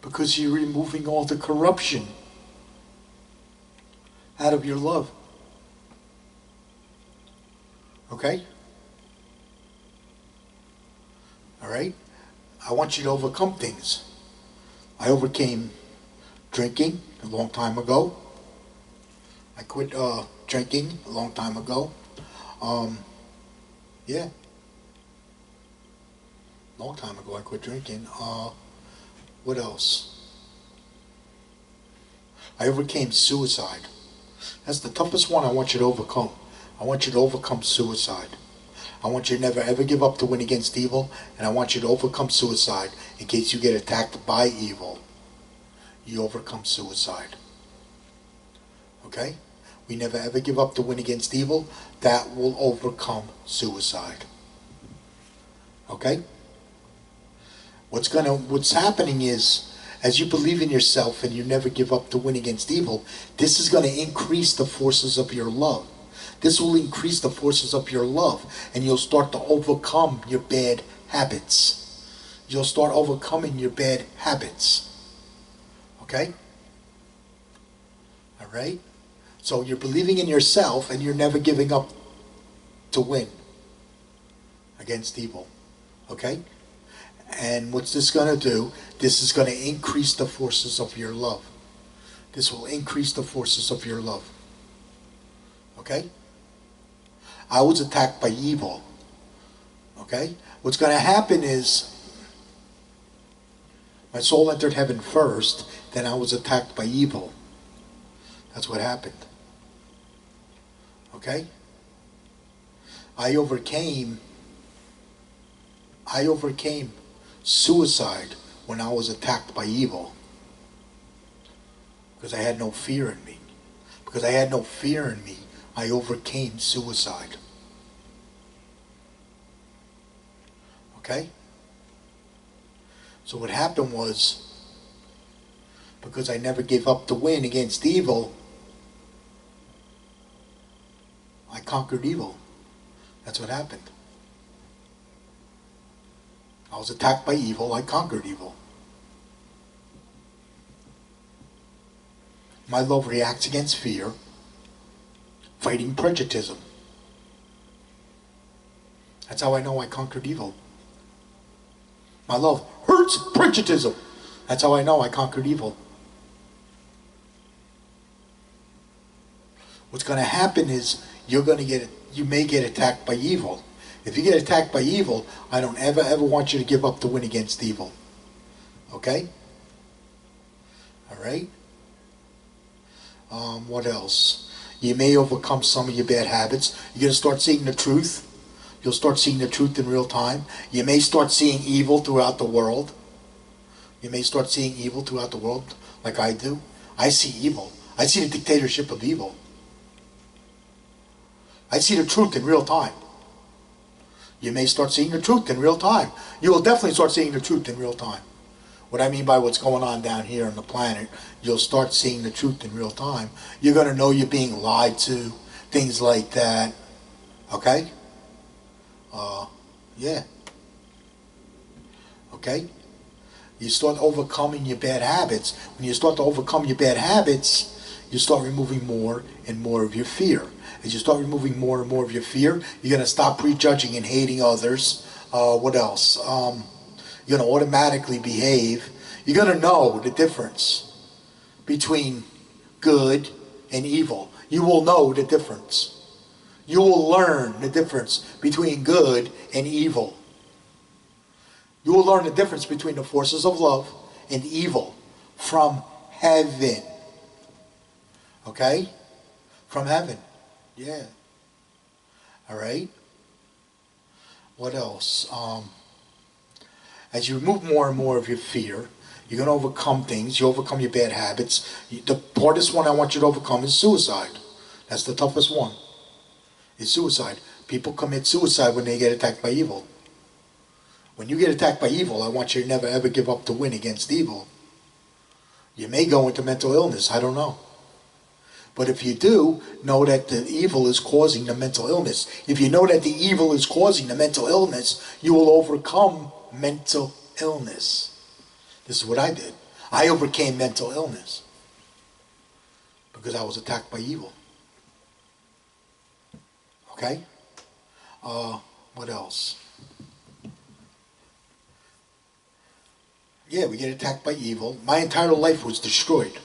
Because you're removing all the corruption out of your love. Okay? Alright? I want you to overcome things. I overcame drinking a long time ago. I quit drinking a long time ago. Yeah. Long time ago I quit drinking. What else? I overcame suicide. That's the toughest one I want you to overcome. I want you to overcome suicide. I want you to never ever give up to win against evil, and I want you to overcome suicide in case you get attacked by evil. You overcome suicide. Okay? We never ever give up to win against evil. That will overcome suicide. Okay? What's happening is, as you believe in yourself and you never give up to win against evil, this is going to increase the forces of your love. This will increase the forces of your love, and you'll start to overcome your bad habits. You'll start overcoming your bad habits. Okay? All right? So you're believing in yourself and you're never giving up to win against evil. Okay? And what's this going to do? This is going to increase the forces of your love. This will increase the forces of your love. Okay? I was attacked by evil. Okay? What's going to happen is my soul entered heaven first, then I was attacked by evil. That's what happened. Okay? I overcame suicide when I was attacked by evil. Because I had no fear in me. Because I had no fear in me, I overcame suicide. Okay? So what happened was, because I never gave up to win against evil, I conquered evil. That's what happened. I was attacked by evil, I conquered evil. My love reacts against fear, fighting prejudice. That's how I know I conquered evil. My love hurts prejudice. That's how I know I conquered evil. What's going to happen is you may get attacked by evil. If you get attacked by evil, I don't ever want you to give up to win against evil. Okay? All right? What else? You may overcome some of your bad habits. You're going to start seeing the truth. You'll start seeing the truth in real time. You may start seeing evil throughout the world. You may start seeing evil throughout the world like I do. I see evil. I see the dictatorship of evil. I see the truth in real time. You may start seeing the truth in real time. You will definitely start seeing the truth in real time. What I mean by what's going on down here on the planet, you'll start seeing the truth in real time. You're going to know you're being lied to, things like that. Okay? Yeah. Okay? You start overcoming your bad habits. When you start to overcome your bad habits, you start removing more and more of your fear. As you start removing more and more of your fear, you're going to stop prejudging and hating others. What else? You're going to automatically behave. You're going to know the difference between good and evil. You will know the difference. You will learn the difference between good and evil. You will learn the difference between the forces of love and evil from heaven. Okay? From heaven. Yeah. All right? What else? As you remove more and more of your fear, you're going to overcome things. You overcome your bad habits. The hardest one I want you to overcome is suicide. That's the toughest one. Is suicide. People commit suicide when they get attacked by evil. When you get attacked by evil, I want you to never ever give up to win against evil. You may go into mental illness. I don't know. But if you do, know that the evil is causing the mental illness. If you know that the evil is causing the mental illness, you will overcome mental illness. This is what I did. I overcame mental illness because I was attacked by evil. Okay? What else? Yeah, we get attacked by evil. My entire life was destroyed.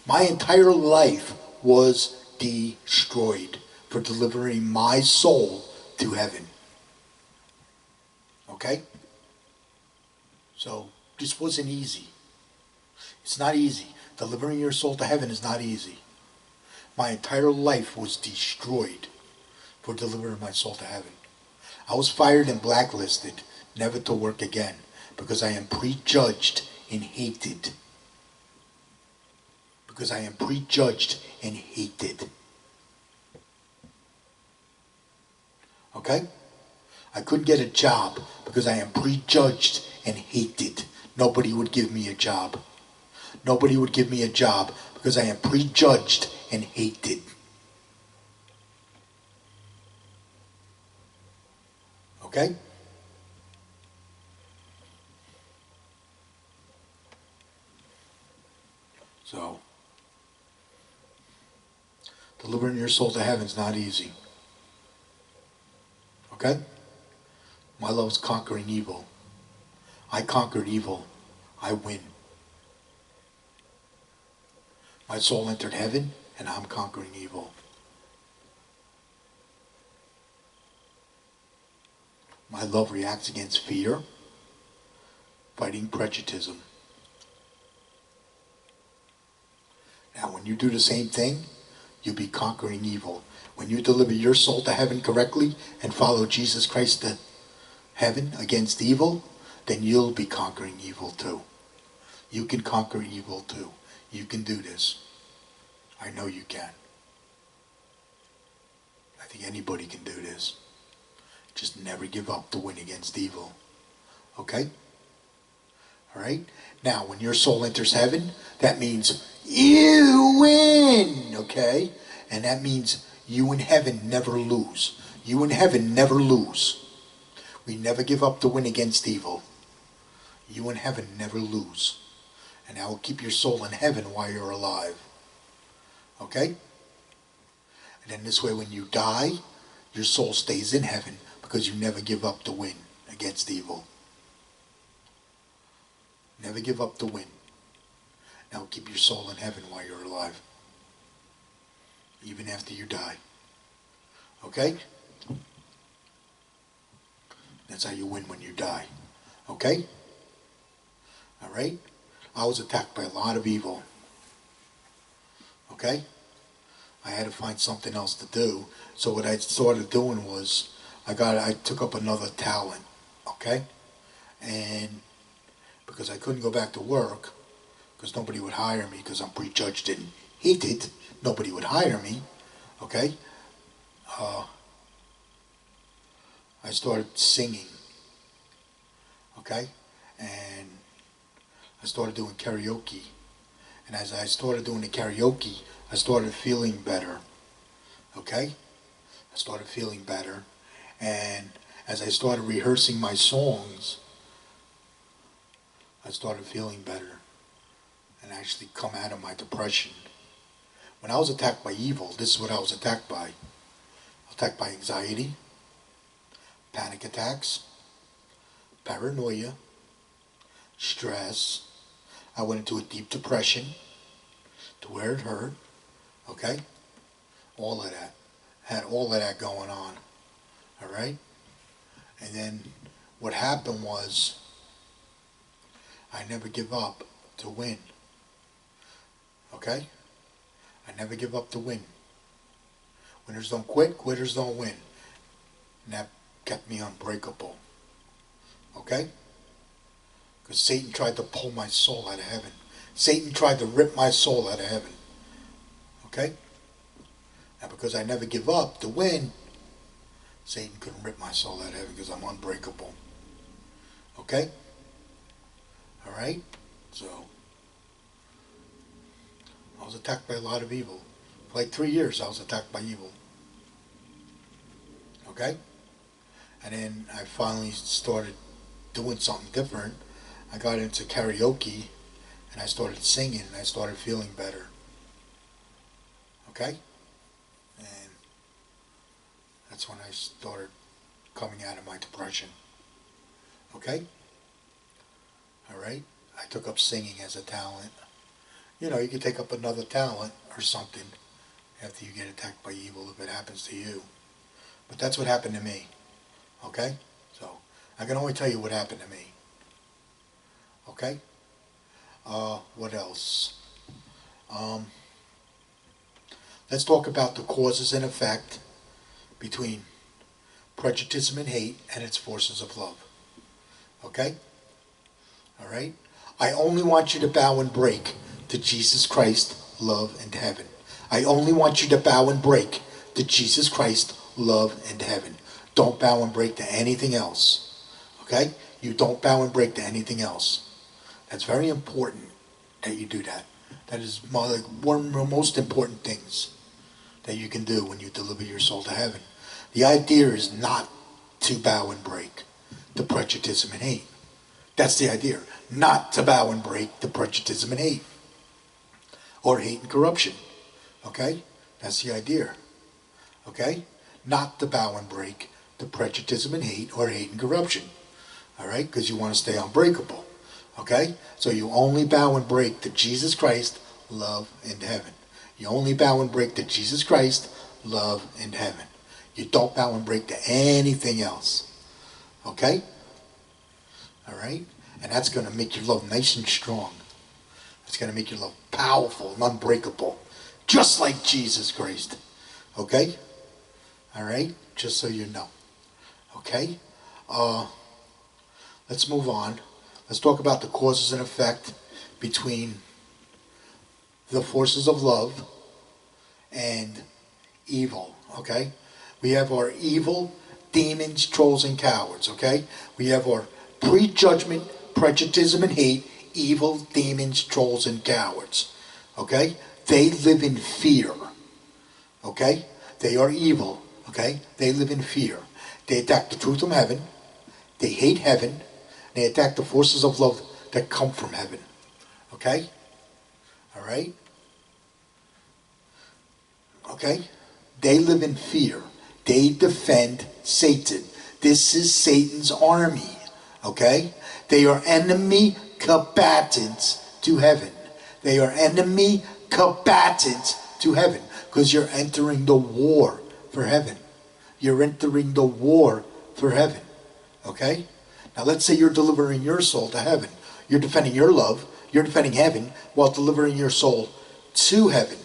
My entire life was destroyed for delivering my soul to heaven. Okay? So, this wasn't easy. It's not easy. Delivering your soul to heaven is not easy. My entire life was destroyed for delivering my soul to heaven. I was fired and blacklisted, never to work again, because I am prejudged and hated. Because I am prejudged and hated. Okay? I couldn't get a job because I am prejudged and hated. Nobody would give me a job. Nobody would give me a job because I am prejudged and hated. Okay? So, delivering your soul to heaven is not easy. Okay? My love is conquering evil. I conquered evil. I win. My soul entered heaven, and I'm conquering evil. My love reacts against fear, fighting prejudice. Now, when you do the same thing, you'll be conquering evil. When you deliver your soul to heaven correctly and follow Jesus Christ to heaven against evil, then you'll be conquering evil too. You can conquer evil too. You can do this. I know you can. I think anybody can do this. Just never give up to win against evil. Okay? Alright? Now, when your soul enters heaven, that means you win. Okay? And that means you in heaven never lose. You in heaven never lose. We never give up to win against evil. You in heaven never lose. And I will keep your soul in heaven while you're alive. Okay? And then this way when you die, your soul stays in heaven because you never give up to win against evil. Never give up to win. Now keep your soul in heaven while you're alive. Even after you die. Okay? That's how you win when you die. Okay? Alright? I was attacked by a lot of evil. Okay? I had to find something else to do. So what I started doing was, I took up another talent. Okay? And because I couldn't go back to work, because nobody would hire me, because I'm prejudged and hated, nobody would hire me. Okay? I started singing. Okay? And I started doing karaoke. And as I started doing the karaoke, I started feeling better. Okay? I started feeling better. And as I started rehearsing my songs, I started feeling better and actually come out of my depression. When I was attacked by evil, this is what I was attacked by. I was attacked by anxiety, panic attacks, paranoia, stress. I went into a deep depression to where it hurt. Okay? All of that. Had all of that going on. Alright? And then what happened was I never give up to win. Okay? I never give up to win. Winners don't quit, quitters don't win. And that kept me unbreakable. Okay? Because Satan tried to pull my soul out of heaven. Satan tried to rip my soul out of heaven. Okay? Now because I never give up to win, Satan couldn't rip my soul out of heaven because I'm unbreakable. Okay? Alright? So, I was attacked by a lot of evil. For like 3 years I was attacked by evil. Okay? And then I finally started doing something different. I got into karaoke and I started singing and I started feeling better. Okay? And that's when I started coming out of my depression. Okay? Alright? I took up singing as a talent. You know, you can take up another talent or something after you get attacked by evil if it happens to you. But that's what happened to me. Okay? So, I can only tell you what happened to me. Okay? What else? Um, let's talk about the causes and effect between prejudice and hate and its forces of love. Okay? All right? I only want you to bow and break to Jesus Christ, love, and heaven. I only want you to bow and break to Jesus Christ, love, and heaven. Don't bow and break to anything else. Okay? You don't bow and break to anything else. That's very important that you do that. That is one of the most important things that you can do when you deliver your soul to heaven. The idea is not to bow and break to prejudice and hate. That's the idea. Not to bow and break to prejudice and hate. Or hate and corruption. Okay? That's the idea. Okay? Not to bow and break to prejudice and hate or hate and corruption. Alright? Because you want to stay unbreakable. Okay? So you only bow and break to Jesus Christ, love, and heaven. You only bow and break to Jesus Christ, love, and heaven. You don't bow and break to anything else. Okay? Alright? And that's going to make your love nice and strong. It's going to make your love powerful and unbreakable. Just like Jesus Christ. Okay? Alright? Just so you know. Okay? Let's move on. Let's talk about the causes and effect between the forces of love and evil. Okay? We have our evil, demons, trolls, and cowards. Okay? We have our prejudgment, prejudice, and hate, evil, demons, trolls, and cowards. Okay? They live in fear. Okay? They are evil. Okay? They live in fear. They attack the truth from heaven. They hate heaven. They attack the forces of love that come from heaven. Okay? Alright? Okay? They live in fear. They defend Satan. This is Satan's army. Okay? They are enemy combatants to heaven. They are enemy combatants to heaven. Because you're entering the war for heaven. You're entering the war for heaven. Okay? Now let's say you're delivering your soul to heaven. You're defending your love. You're defending heaven while delivering your soul to heaven.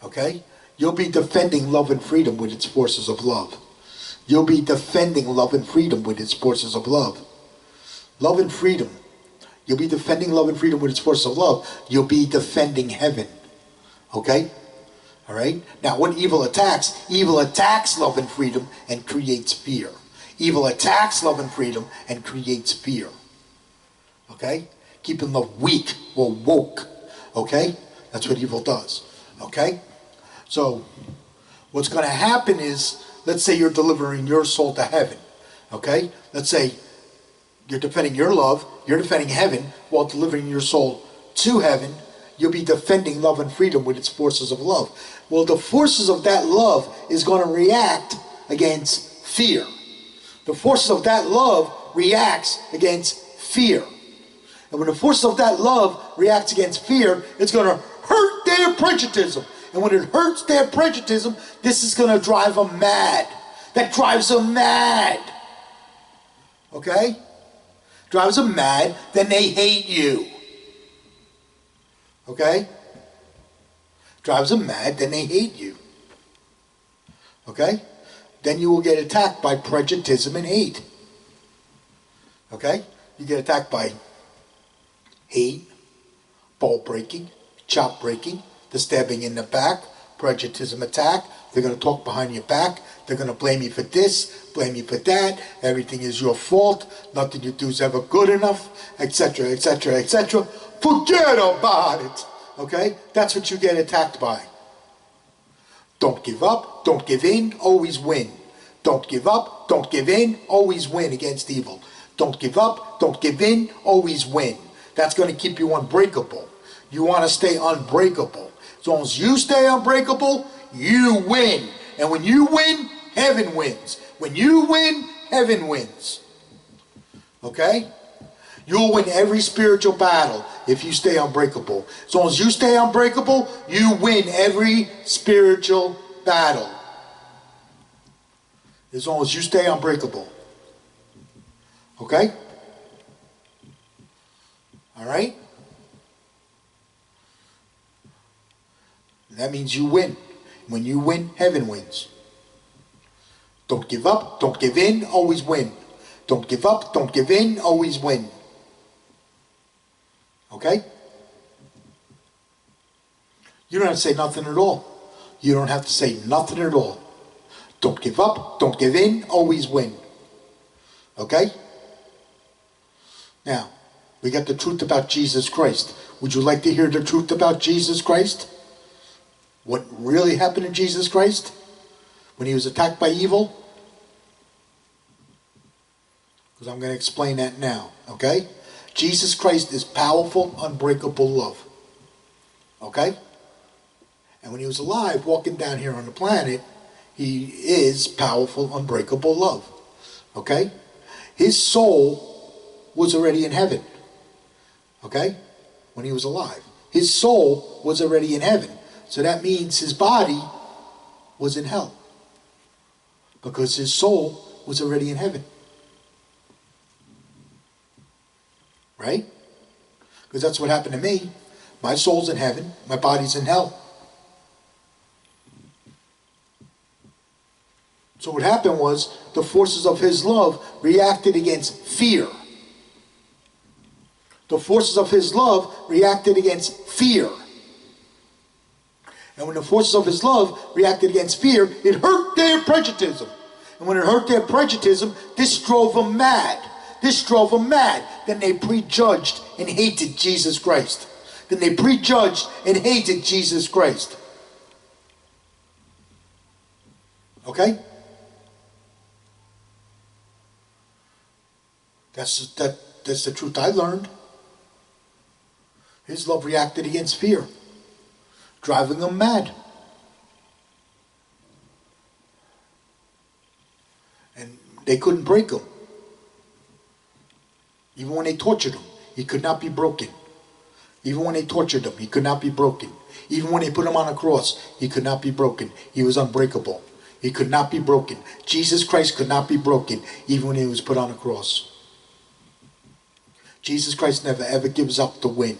Okay? You'll be defending love and freedom with its forces of love. You'll be defending love and freedom with its forces of love. Love and freedom. You'll be defending love and freedom with its forces of love. You'll be defending heaven. Okay? Alright? Now what evil attacks? Evil attacks love and freedom and creates fear. Evil attacks love and freedom and creates fear. Okay? Keeping love weak or woke. Okay? That's what evil does. Okay? So, what's going to happen is, let's say you're delivering your soul to heaven. Okay? Let's say you're defending your love, you're defending heaven, while delivering your soul to heaven. You'll be defending love and freedom with its forces of love. Well, the forces of that love is going to react against fear. The forces of that love reacts against fear. And when the forces of that love reacts against fear, it's going to hurt their prejudice. And when it hurts their prejudice, this is going to drive them mad. That drives them mad. Okay? Drives them mad, then they hate you. Okay? Drives them mad, then they hate you. Okay? Then you will get attacked by prejudice and hate. Okay? You get attacked by hate, ball breaking, chop breaking, the stabbing in the back, prejudice attack. They're going to talk behind your back. They're going to blame you for this, blame you for that. Everything is your fault. Nothing you do is ever good enough, etc., etc., etc. Forget about it. Okay? That's what you get attacked by. Don't give up. Don't give in. Always win. Don't give up. Don't give in. Always win against evil. Don't give up. Don't give in. Always win. That's going to keep you unbreakable. You want to stay unbreakable. As long as you stay unbreakable, you win. And when you win, heaven wins. When you win, heaven wins. Okay? You'll win every spiritual battle if you stay unbreakable. As long as you stay unbreakable, you win every spiritual battle. As long as you stay unbreakable. Okay? Alright? That means you win. When you win, heaven wins. Don't give up, don't give in, always win. Don't give up, don't give in, always win. Okay? You don't have to say nothing at all. You don't have to say nothing at all. Don't give up, don't give in, always win. Okay? Now, we got the truth about Jesus Christ. Would you like to hear the truth about Jesus Christ? What really happened to Jesus Christ when he was attacked by evil? Because I'm going to explain that now, okay? Jesus Christ is powerful, unbreakable love. Okay? And when he was alive, walking down here on the planet, he is powerful, unbreakable love. Okay? His soul was already in heaven. Okay? When he was alive. His soul was already in heaven. So that means his body was in hell. Because his soul was already in heaven. Right? Because that's what happened to me. My soul's in heaven. My body's in hell. So what happened was the forces of his love reacted against fear. The forces of his love reacted against fear. And when the forces of his love reacted against fear, it hurt their prejudice. And when it hurt their prejudice, this drove them mad. This drove them mad. Then they prejudged and hated Jesus Christ. Then they prejudged and hated Jesus Christ. Okay? That's the truth I learned. His love reacted against fear, driving them mad. And they couldn't break him. Even when they tortured him, he could not be broken. Even when they tortured him, he could not be broken. Even when they put him on a cross, he could not be broken. He was unbreakable. He could not be broken. Jesus Christ could not be broken, even when he was put on a cross. Jesus Christ never ever gives up the win.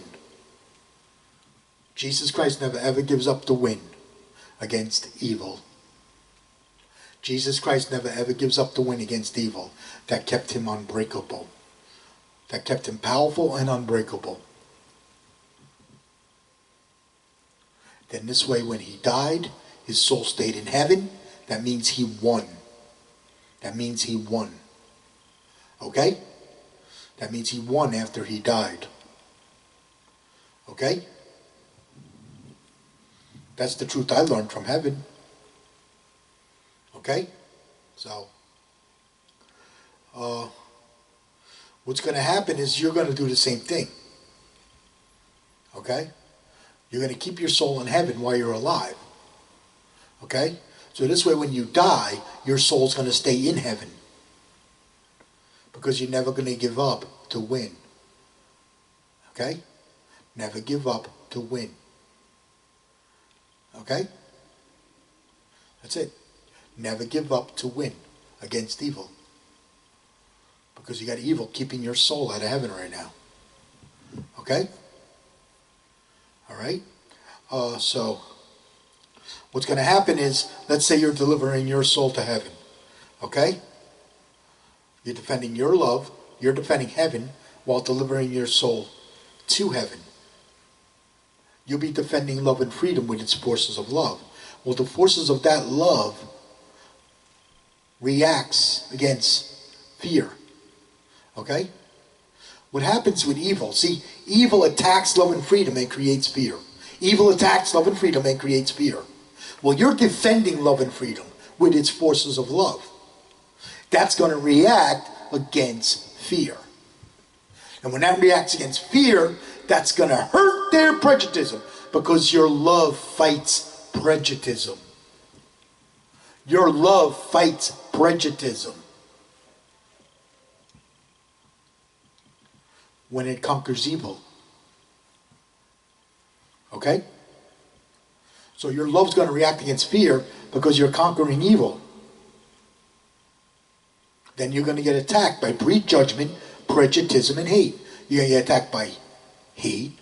Jesus Christ never ever gives up the win against evil. Jesus Christ never ever gives up the win against evil. That kept him unbreakable. That kept him powerful and unbreakable. Then this way, when he died, his soul stayed in heaven. That means he won. That means he won. Okay? That means he won after he died. Okay? That's the truth I learned from heaven. Okay? So, what's going to happen is you're going to do the same thing. Okay? You're going to keep your soul in heaven while you're alive. Okay? So this way when you die, your soul's going to stay in heaven. Because you're never going to give up to win. Okay? Never give up to win. Okay? That's it. Never give up to win against evil. Because you got evil keeping your soul out of heaven right now. Okay? Alright? So, what's going to happen is, let's say you're delivering your soul to heaven. Okay? You're defending your love, you're defending heaven, while delivering your soul to heaven. You'll be defending love and freedom with its forces of love. Well, the forces of that love reacts against fear. Okay? What happens with evil? See, evil attacks love and freedom and creates fear. Evil attacks love and freedom and creates fear. Well, you're defending love and freedom with its forces of love. That's going to react against fear. And when that reacts against fear, that's going to hurt their prejudice, because your love fights prejudice. Your love fights prejudice. When it conquers evil. Okay? So your love's going to react against fear because you're conquering evil. Then you're going to get attacked by prejudgment, prejudice, and hate. You're going to get attacked by hate,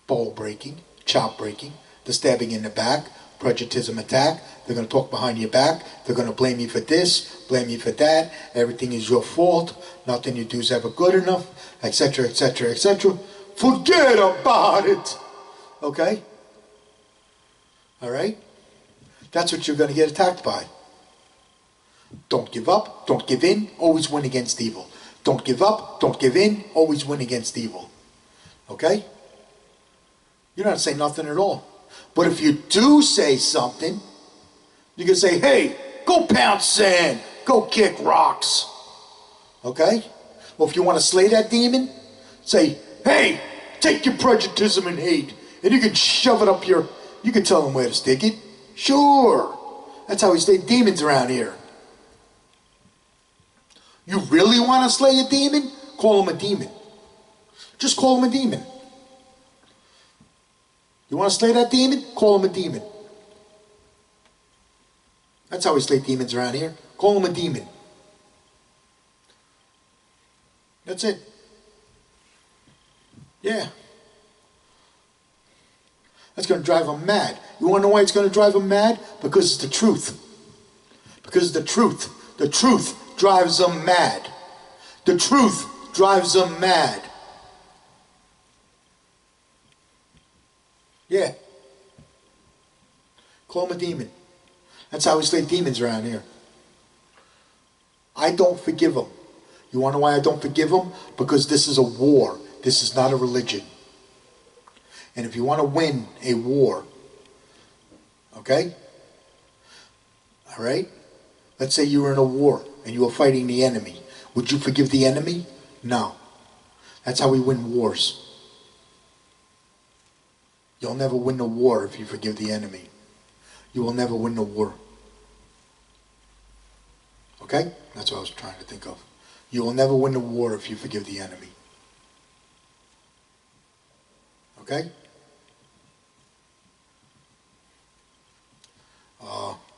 ball breaking, chop breaking, the stabbing in the back, prejudice attack. They're going to talk behind your back. They're going to blame you for this, blame you for that. Everything is your fault. Nothing you do is ever good enough, etc., etc., etc. Forget about it. Okay? All right? That's what you're going to get attacked by. Don't give up. Don't give in. Always win against evil. Don't give up. Don't give in. Always win against evil. Okay? You're not saying nothing at all. But if you do say something, you can say, hey, go pound sand. Go kick rocks. Okay? Well, if you want to slay that demon, say, hey, take your prejudice and hate. And you can shove it up your, you can tell them where to stick it. Sure. That's how we slay demons around here. You really want to slay a demon? Call him a demon. Just call him a demon. You want to slay that demon? Call him a demon. That's how we slay demons around here. Call him a demon. That's it. Yeah. That's going to drive them mad. You want to know why it's going to drive them mad? Because it's the truth. Because it's the truth. The truth drives them mad. The truth drives them mad. Yeah. Call him a demon. That's how we slay demons around here. I don't forgive them. You want to know why I don't forgive them? Because this is a war. This is not a religion. And if you want to win a war, okay? All right? Let's say you were in a war and you were fighting the enemy. Would you forgive the enemy? No. That's how we win wars. You'll never win a war if you forgive the enemy. You will never win the war. Okay? That's what I was trying to think of. You will never win the war if you forgive the enemy. Okay?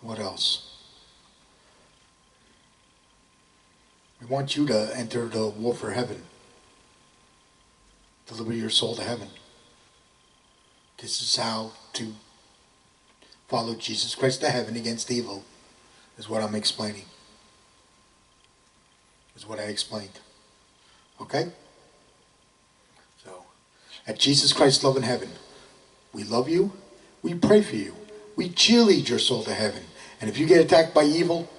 What else? We want you to enter the war for heaven. Deliver your soul to heaven. This is how to follow Jesus Christ to heaven against evil, is what I'm explaining. Is what I explained. Okay? So, at Jesus Christ's love in heaven, we love you, we pray for you, we cheerlead your soul to heaven. And if you get attacked by evil,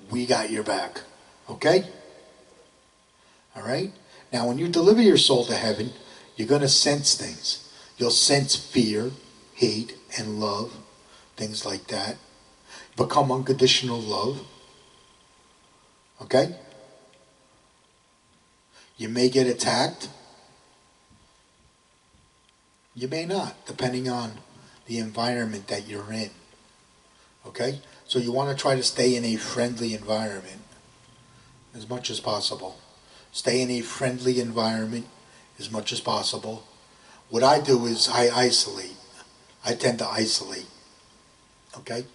we got your back. Okay? Alright? Now, when you deliver your soul to heaven, you're going to sense things. You'll sense fear, hate, and love. Things like that. Become unconditional love. Okay? You may get attacked. You may not, depending on the environment that you're in. Okay? So you want to try to stay in a friendly environment as much as possible. Stay in a friendly environment as much as possible. What I do is I isolate. I tend to isolate. Okay?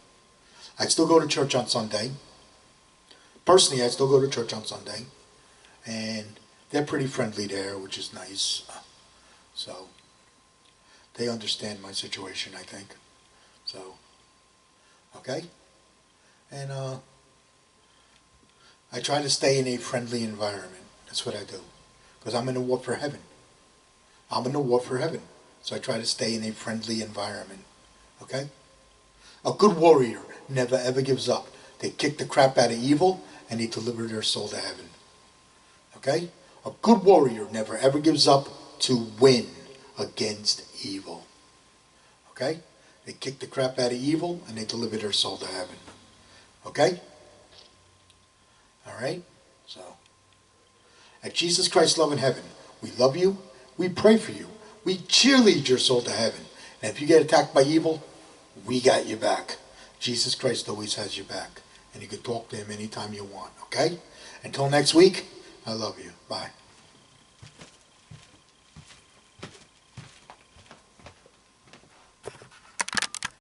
I still go to church on Sunday. Personally, I still go to church on Sunday. And they're pretty friendly there, which is nice. So, they understand my situation, I think. So, okay? And I try to stay in a friendly environment. That's what I do. Because I'm in a war for heaven. I'm in a war for heaven. So I try to stay in a friendly environment. Okay? A good warrior never ever gives up. They kick the crap out of evil and they deliver their soul to heaven. Okay? A good warrior never ever gives up to win against evil. Okay? They kick the crap out of evil and they deliver their soul to heaven. Okay? Alright? So, at Jesus Christ's love in heaven, we love you, we pray for you, we cheerlead your soul to heaven. And if you get attacked by evil, we got your back. Jesus Christ always has your back. And you can talk to him anytime you want. Okay? Until next week, I love you. Bye.